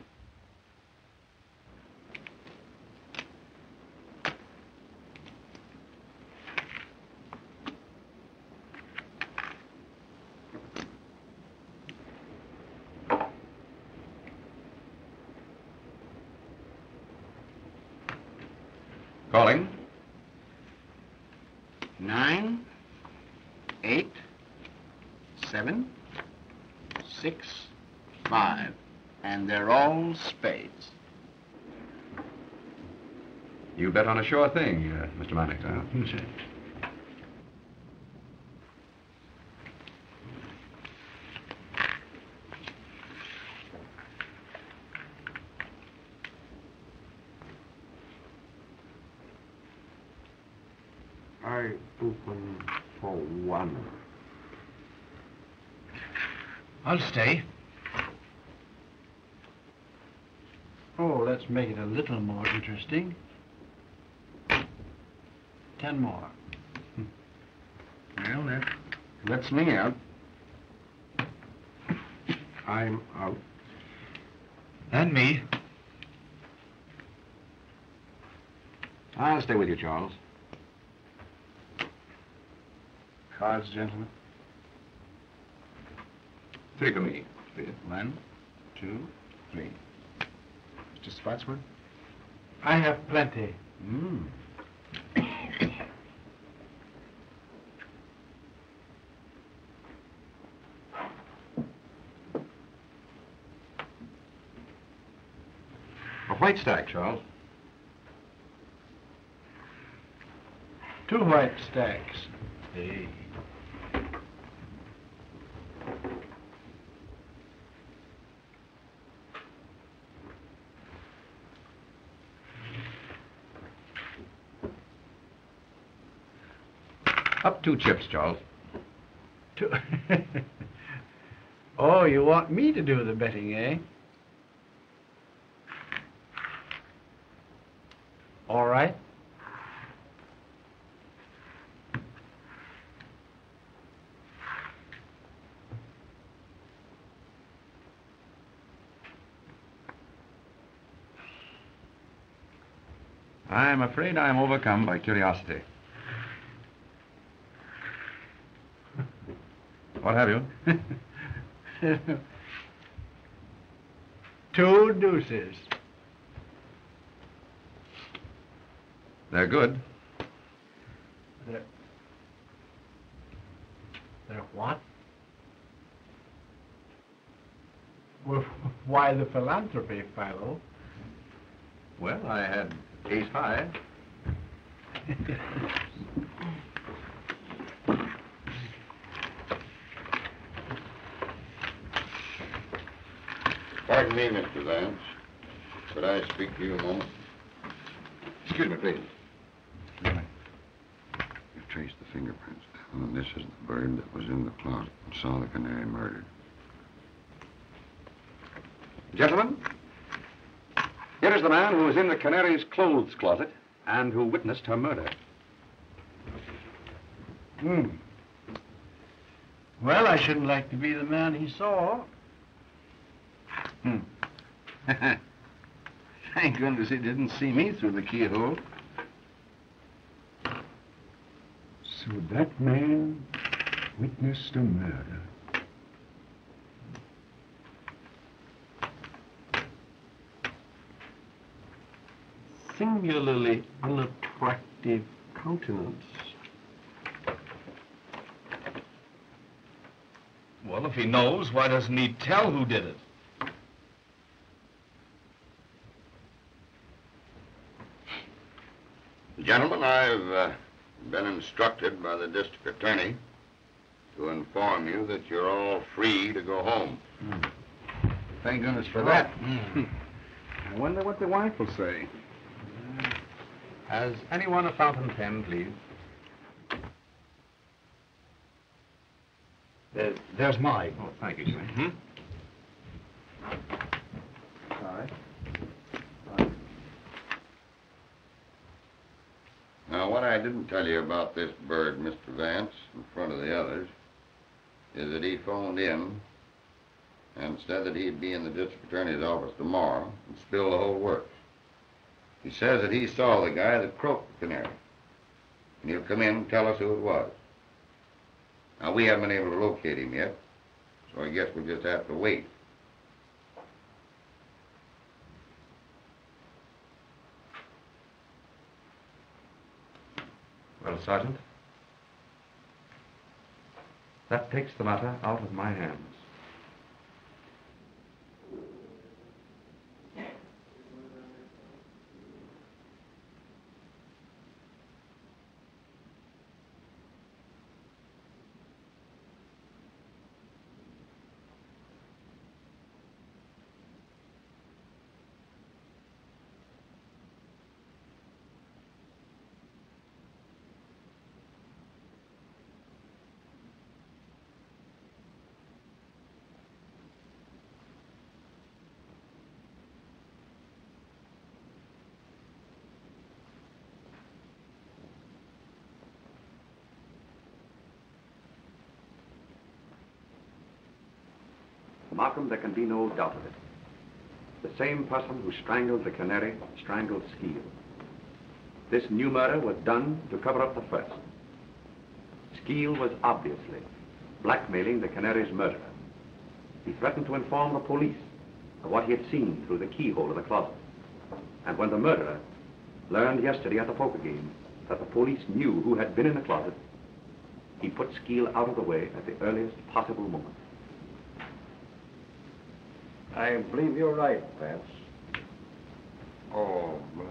Calling. 9, 8, 7, 6, 5. And they're all spades. You bet on a sure thing, Mr. Mannix, huh? I open for 1. I'll stay. Oh, let's make it a little more interesting. 10 more. Well, that lets me out. I'm out. And me. I'll stay with you, Charles. Cards, gentlemen. 3 for me. 1, 2, 3. Mr. Spotswood? I have plenty. A white stack, Charles. 2 white stacks. Hey. Up 2 chips, Charles. 2. Oh, you want me to do the betting, eh? All right. I'm afraid I'm overcome by curiosity. What have you? 2 deuces. They're good. They're what? Well, why the philanthropy, Philo? Well, I had ace high. Pardon me, Mr. Vance. Could I speak to you a moment? Excuse me, please. You've traced the fingerprints down, and this is the bird that was in the closet and saw the canary murdered. Gentlemen, here is the man who was in the Canary's clothes closet and who witnessed her murder. Well, I shouldn't like to be the man he saw. Thank goodness he didn't see me through the keyhole. So that man witnessed a murder. Singularly unattractive countenance. Well, if he knows, why doesn't he tell who did it? Gentlemen, I've been instructed by the district attorney to inform you that you're all free to go home. Thank goodness for that. I wonder what the wife will say. Has anyone a fountain pen, please? There's mine. Oh, thank you, sir. Sorry. Now, what I didn't tell you about this bird, Mr. Vance, in front of the others, is that he phoned in and said that he'd be in the district attorney's office tomorrow and spill the whole works. He says that he saw the guy that croaked the Canary, and he'll come in and tell us who it was. Now, we haven't been able to locate him yet, so I guess we'll just have to wait. Well, Sergeant, that takes the matter out of my hands. Markham, there can be no doubt of it. The same person who strangled the Canary strangled Skeel. This new murder was done to cover up the first. Skeel was obviously blackmailing the Canary's murderer. He threatened to inform the police of what he had seen through the keyhole of the closet. And when the murderer learned yesterday at the poker game that the police knew who had been in the closet, he put Skeel out of the way at the earliest possible moment. I believe you're right, Vance. Oh, my.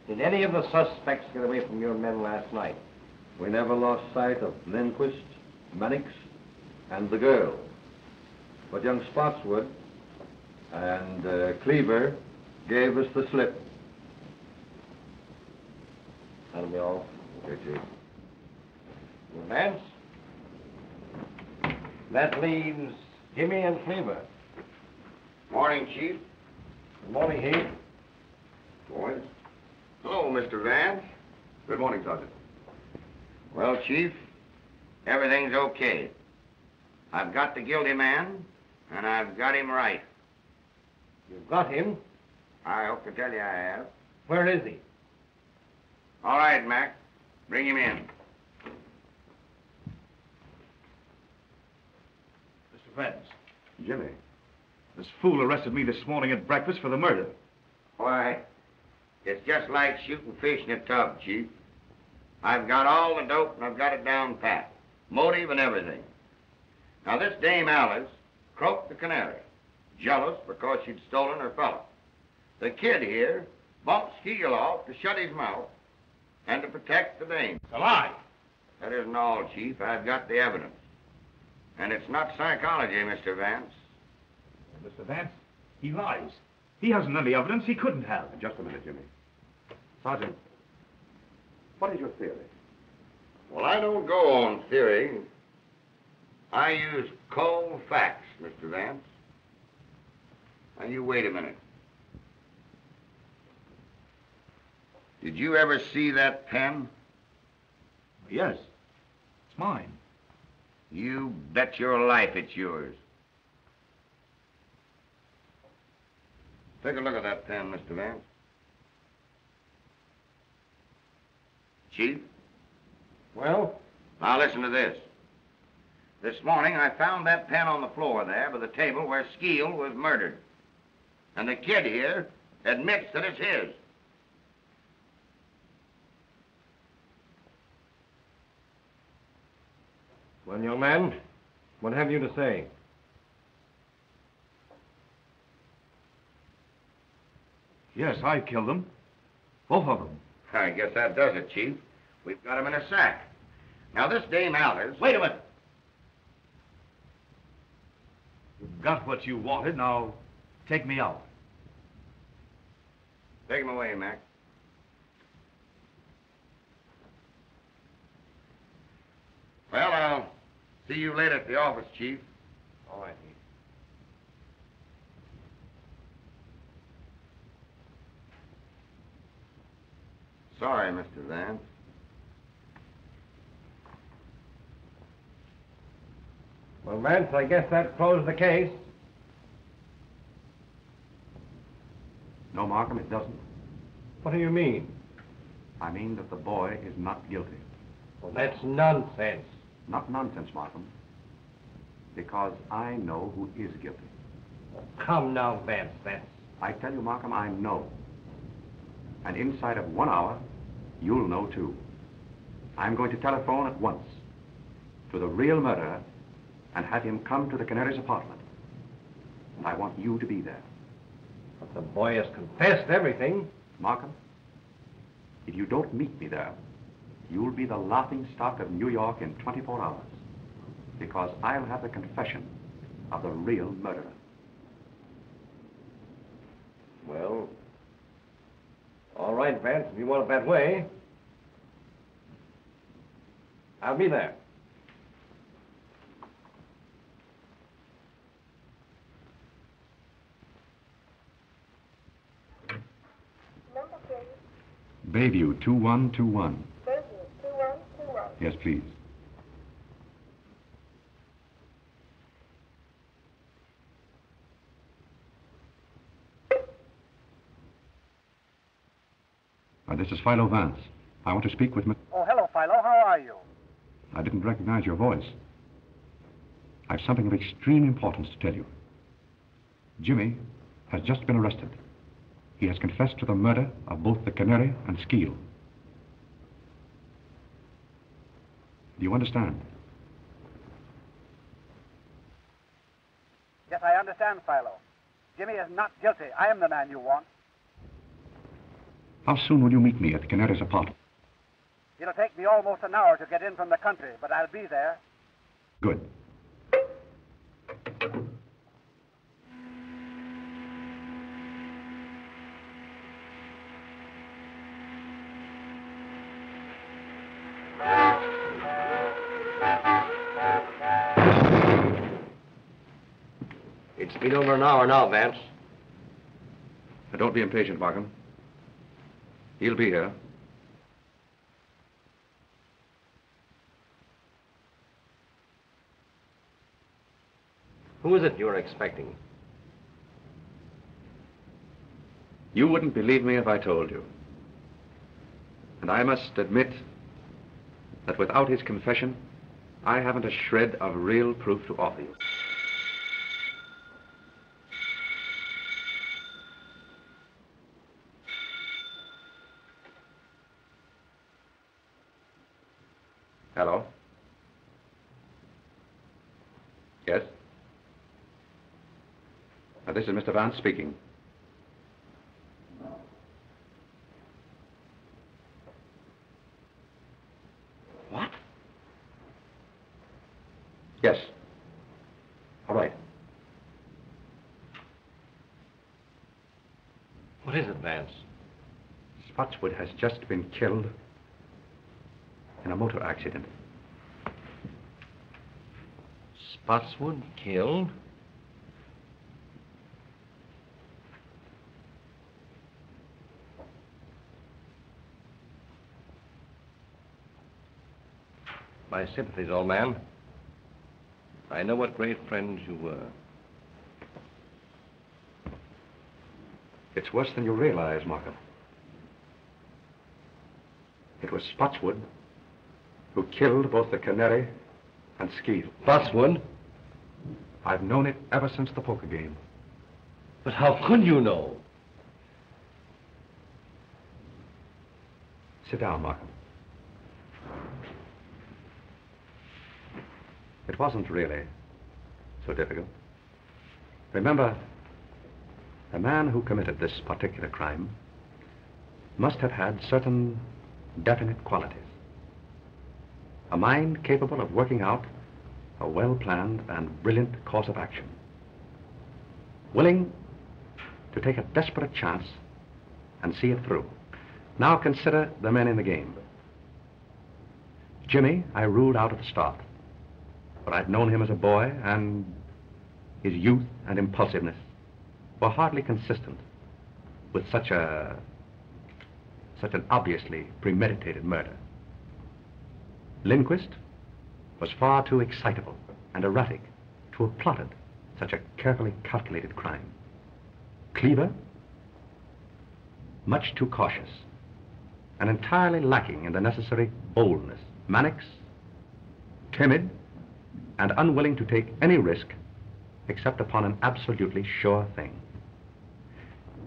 Did any of the suspects get away from your men last night? We never lost sight of Lindquist, Mannix, and the girl. But young Spotswood and Cleaver gave us the slip. That'll be all. Okay, Chief. Vance? That leaves Jimmy and Cleaver. Morning, Chief. Good morning, Heath. Boys. Hello, Mr. Vance. Good morning, Sergeant. Well, Chief, everything's okay. I've got the guilty man, and I've got him right. You've got him? I hope to tell you I have. Where is he? All right, Mac. Bring him in. Mr. Vance. Jimmy. This fool arrested me this morning at breakfast for the murder. Why, it's just like shooting fish in a tub, Chief. I've got all the dope, and I've got it down pat. Motive and everything. Now, this Dame Alice croaked the Canary, jealous because she'd stolen her fellow. The kid here bumped Skeel off to shut his mouth and to protect the dame. It's a lie. That isn't all, Chief. I've got the evidence. And it's not psychology, Mr. Vance. Mr. Vance, he lies. He hasn't any evidence he couldn't have. Just a minute, Jimmy. Sergeant, what is your theory? Well, I don't go on theory. I use cold facts, Mr. Vance. Now, you wait a minute. Did you ever see that pen? Yes. It's mine. You bet your life it's yours. Take a look at that pen, Mr. Vance. Chief? Well? Now listen to this. This morning I found that pen on the floor there by the table where Skeel was murdered. And the kid here admits that it's his. Well, young man, what have you to say? Yes, I killed them. Both of them. I guess that does it, Chief. We've got him in a sack. Now, this Dame Alice... Wait a minute. You've got what you wanted. Now, take me out. Take him away, Mac. Well, I'll see you later at the office, Chief. All right, Heath. Sorry, Mr. Vance. Well, Vance, I guess that closed the case. No, Markham, it doesn't. What do you mean? I mean that the boy is not guilty. Well, that's nonsense. Not nonsense, Markham. Because I know who is guilty. Come now, Vance, I tell you, Markham, I know. And inside of 1 hour, you'll know too. I'm going to telephone at once to the real murderer and have him come to the Canary's apartment. And I want you to be there. But the boy has confessed everything. Markham, if you don't meet me there, you'll be the laughing stock of New York in 24 hours. Because I'll have the confession of the real murderer. Well, all right, Vance, if you want it that way. I'll be there. Bayview 2121. Bayview 2121. Yes, please. This is Philo Vance. I want to speak with Miss... Oh, hello, Philo. How are you? I didn't recognize your voice. I've something of extreme importance to tell you. Jimmy has just been arrested. He has confessed to the murder of both the Canary and Skeel. Do you understand? Yes, I understand, Philo. Jimmy is not guilty. I am the man you want. How soon will you meet me at the Canary's apartment? It'll take me almost an hour to get in from the country, but I'll be there. Good. It's been over an hour now, Vance. Now, don't be impatient, Markham. He'll be here. Who is it you're expecting? You wouldn't believe me if I told you. And I must admit that without his confession, I haven't a shred of real proof to offer you. Hello? Yes? This is Mr. Vance speaking. What? Yes. All right. What is it, Vance? Spotswood has just been killed in a motor accident. Spotswood killed? My sympathies, old man. I know what great friends you were. It's worse than you realize, Markham. It was Spotswood who killed both the Canary and Skeel. Spotswood? I've known it ever since the poker game. But how could you know? Sit down, Markham. It wasn't really so difficult. Remember, the man who committed this particular crime must have had certain definite qualities. A mind capable of working out a well-planned and brilliant course of action. Willing to take a desperate chance and see it through. Now consider the men in the game. Jimmy, I ruled out at the start. But I'd known him as a boy, and his youth and impulsiveness were hardly consistent with such an obviously premeditated murder. Lindquist was far too excitable and erratic to have plotted such a carefully calculated crime. Cleaver, much too cautious and entirely lacking in the necessary boldness. Mannix, timid and unwilling to take any risk except upon an absolutely sure thing.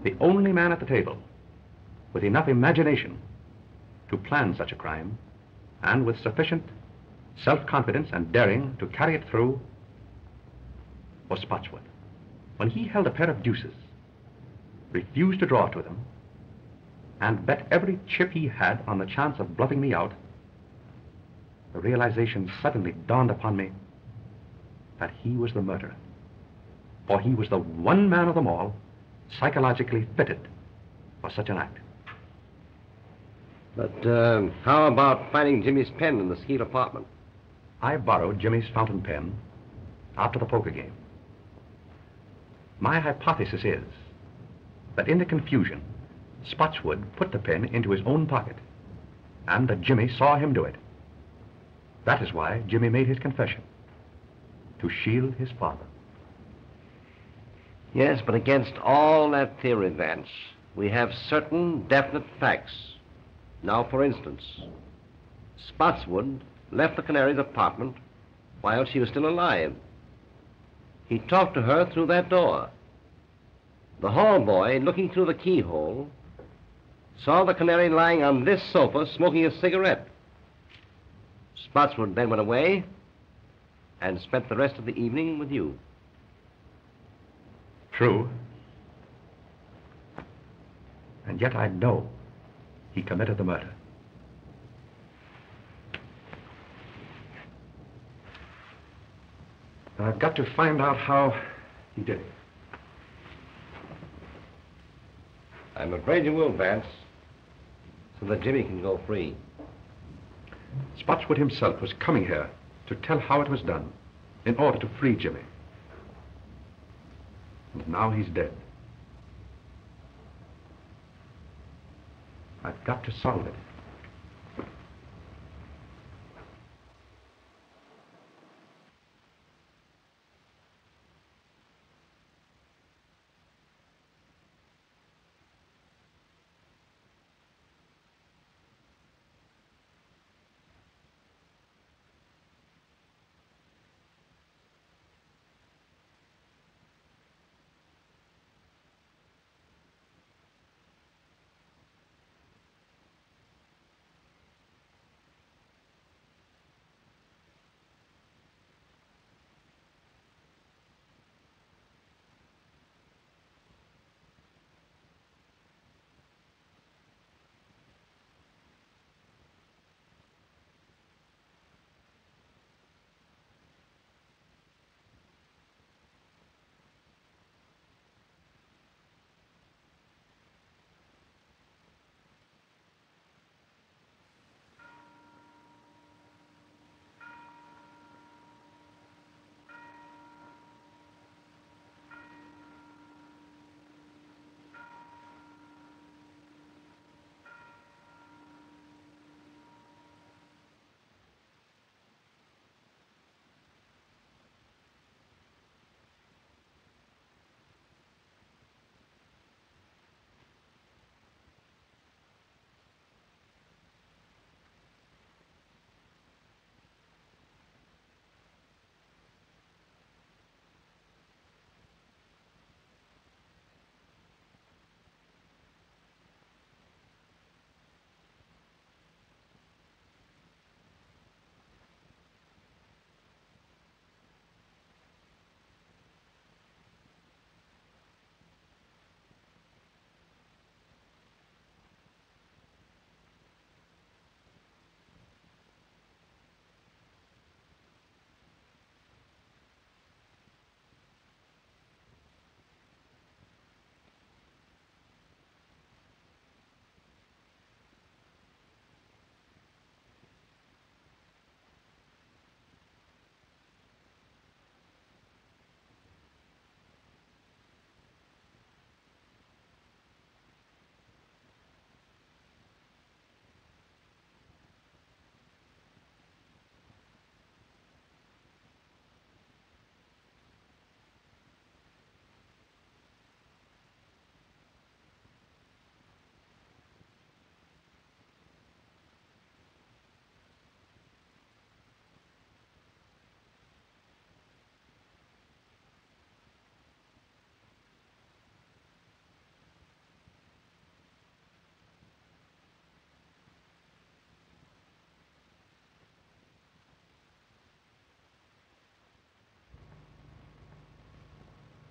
The only man at the table with enough imagination to plan such a crime and with sufficient self-confidence and daring to carry it through was Spotswood. When he held a pair of deuces, refused to draw to them, and bet every chip he had on the chance of bluffing me out, the realization suddenly dawned upon me that he was the murderer. For he was the one man of them all psychologically fitted for such an act. But how about finding Jimmy's pen in the Skeet apartment? I borrowed Jimmy's fountain pen after the poker game. My hypothesis is that in the confusion, Spotswood put the pen into his own pocket, and that Jimmy saw him do it. That is why Jimmy made his confession, to shield his father. Yes, but against all that theory, Vance, we have certain definite facts. Now, for instance, Spotswood left the Canary's apartment while she was still alive. He talked to her through that door. The hall boy, looking through the keyhole, saw the Canary lying on this sofa smoking a cigarette. Spotswood then went away and spent the rest of the evening with you. True. And yet I know he committed the murder. I've got to find out how he did it. I'm afraid you will, Vance, so that Jimmy can go free. Spotswood himself was coming here to tell how it was done in order to free Jimmy. And now he's dead. I've got to solve it.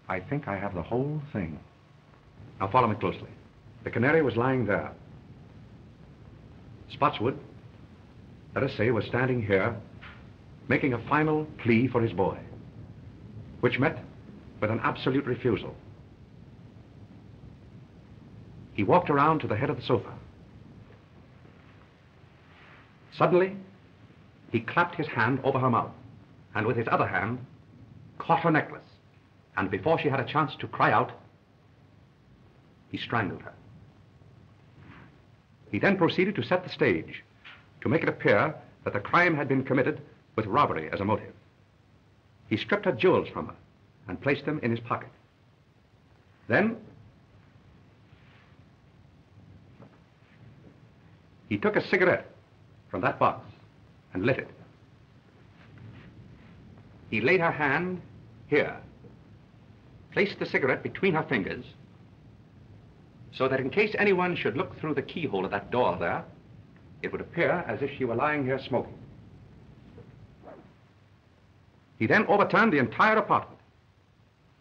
I think I have the whole thing. Now follow me closely. The Canary was lying there. Spotswood, let us say, was standing here, making a final plea for his boy, which met with an absolute refusal. He walked around to the head of the sofa. Suddenly, he clapped his hand over her mouth, and with his other hand, caught her necklace. And before she had a chance to cry out, he strangled her. He then proceeded to set the stage, to make it appear that the crime had been committed with robbery as a motive. He stripped her jewels from her and placed them in his pocket. Then, he took a cigarette from that box and lit it. He laid her hand here, placed the cigarette between her fingers, so that in case anyone should look through the keyhole of that door there, it would appear as if she were lying here smoking. He then overturned the entire apartment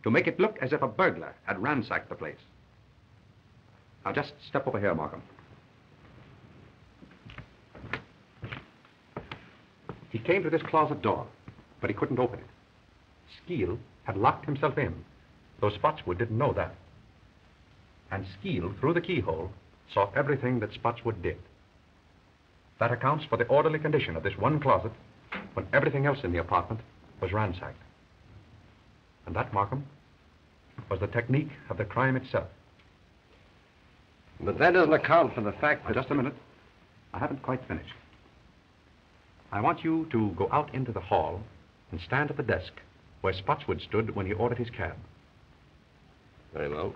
to make it look as if a burglar had ransacked the place. Now just step over here, Markham. He came to this closet door, but he couldn't open it. Skeel had locked himself in, though Spotswood didn't know that. And Skeel, through the keyhole, saw everything that Spotswood did. That accounts for the orderly condition of this one closet when everything else in the apartment was ransacked. And that, Markham, was the technique of the crime itself. But that doesn't account for the fact that... Just a minute. I haven't quite finished. I want you to go out into the hall and stand at the desk where Spotswood stood when he ordered his cab. Very well.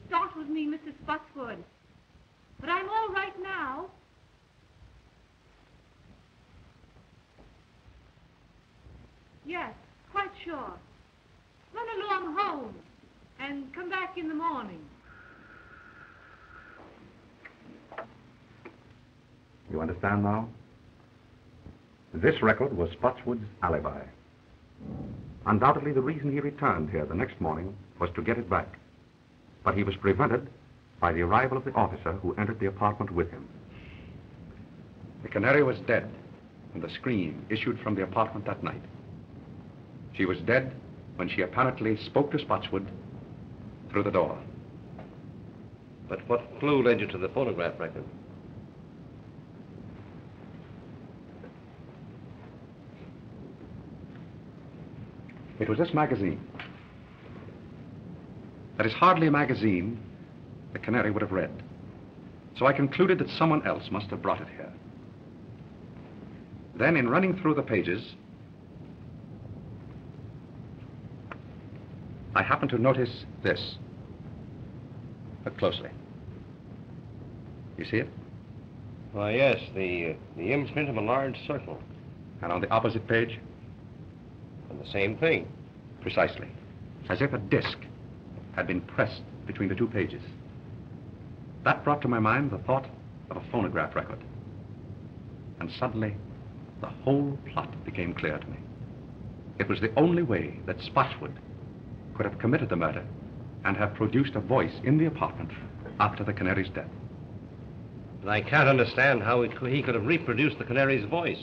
Startled me, Mrs. Spotswood. But I'm all right now. Yes, quite sure. Run along home and come back in the morning. You understand now? This record was Spotswood's alibi. Undoubtedly, the reason he returned here the next morning was to get it back. But he was prevented by the arrival of the officer who entered the apartment with him. The Canary was dead when the scream issued from the apartment that night. She was dead when she apparently spoke to Spotswood through the door. But what clue led you to the phonograph record? It was this magazine. That is hardly a magazine the Canary would have read. So I concluded that someone else must have brought it here. Then, in running through the pages, I happened to notice this. Look closely. You see it? Why, yes, the imprint of a large circle. And on the opposite page? And the same thing. Precisely. As if a disc had been pressed between the two pages. That brought to my mind the thought of a phonograph record. And suddenly, the whole plot became clear to me. It was the only way that Spotswood could have committed the murder and have produced a voice in the apartment after the Canary's death. But I can't understand how he could have reproduced the Canary's voice.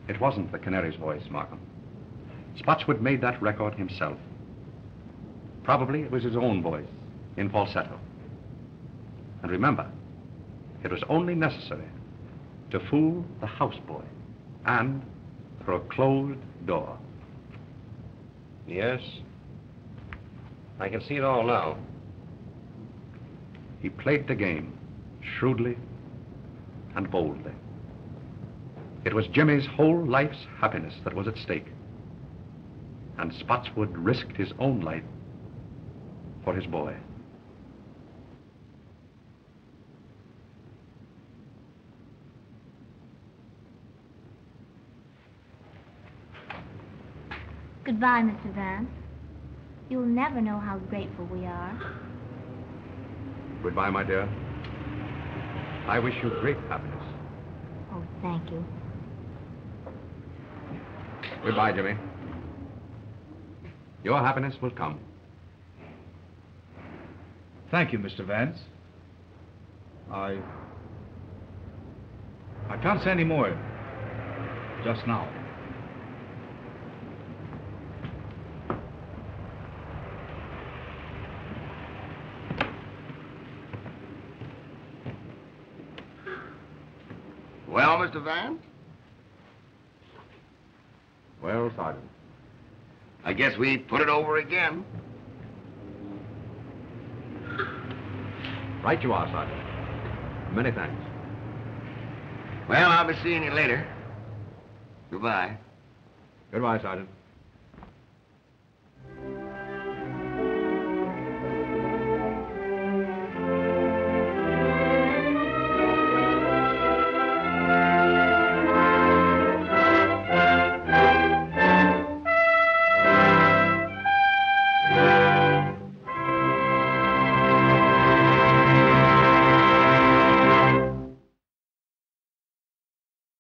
It wasn't the Canary's voice, Markham. Spotswood made that record himself. Probably it was his own voice, in falsetto. And remember, it was only necessary to fool the houseboy and through a closed door. Yes. I can see it all now. He played the game shrewdly and boldly. It was Jimmy's whole life's happiness that was at stake. And Spotswood risked his own life for his boy. Goodbye, Mr. Vance. You'll never know how grateful we are. Goodbye, my dear. I wish you great happiness. Oh, thank you. Goodbye, Jimmy. Your happiness will come. Thank you, Mr. Vance. I can't say any more just now. Well, Mr. Vance? Well, Sergeant. I guess we put it over again. Right you are, Sergeant. Many thanks. Well, I'll be seeing you later. Goodbye. Goodbye, Sergeant.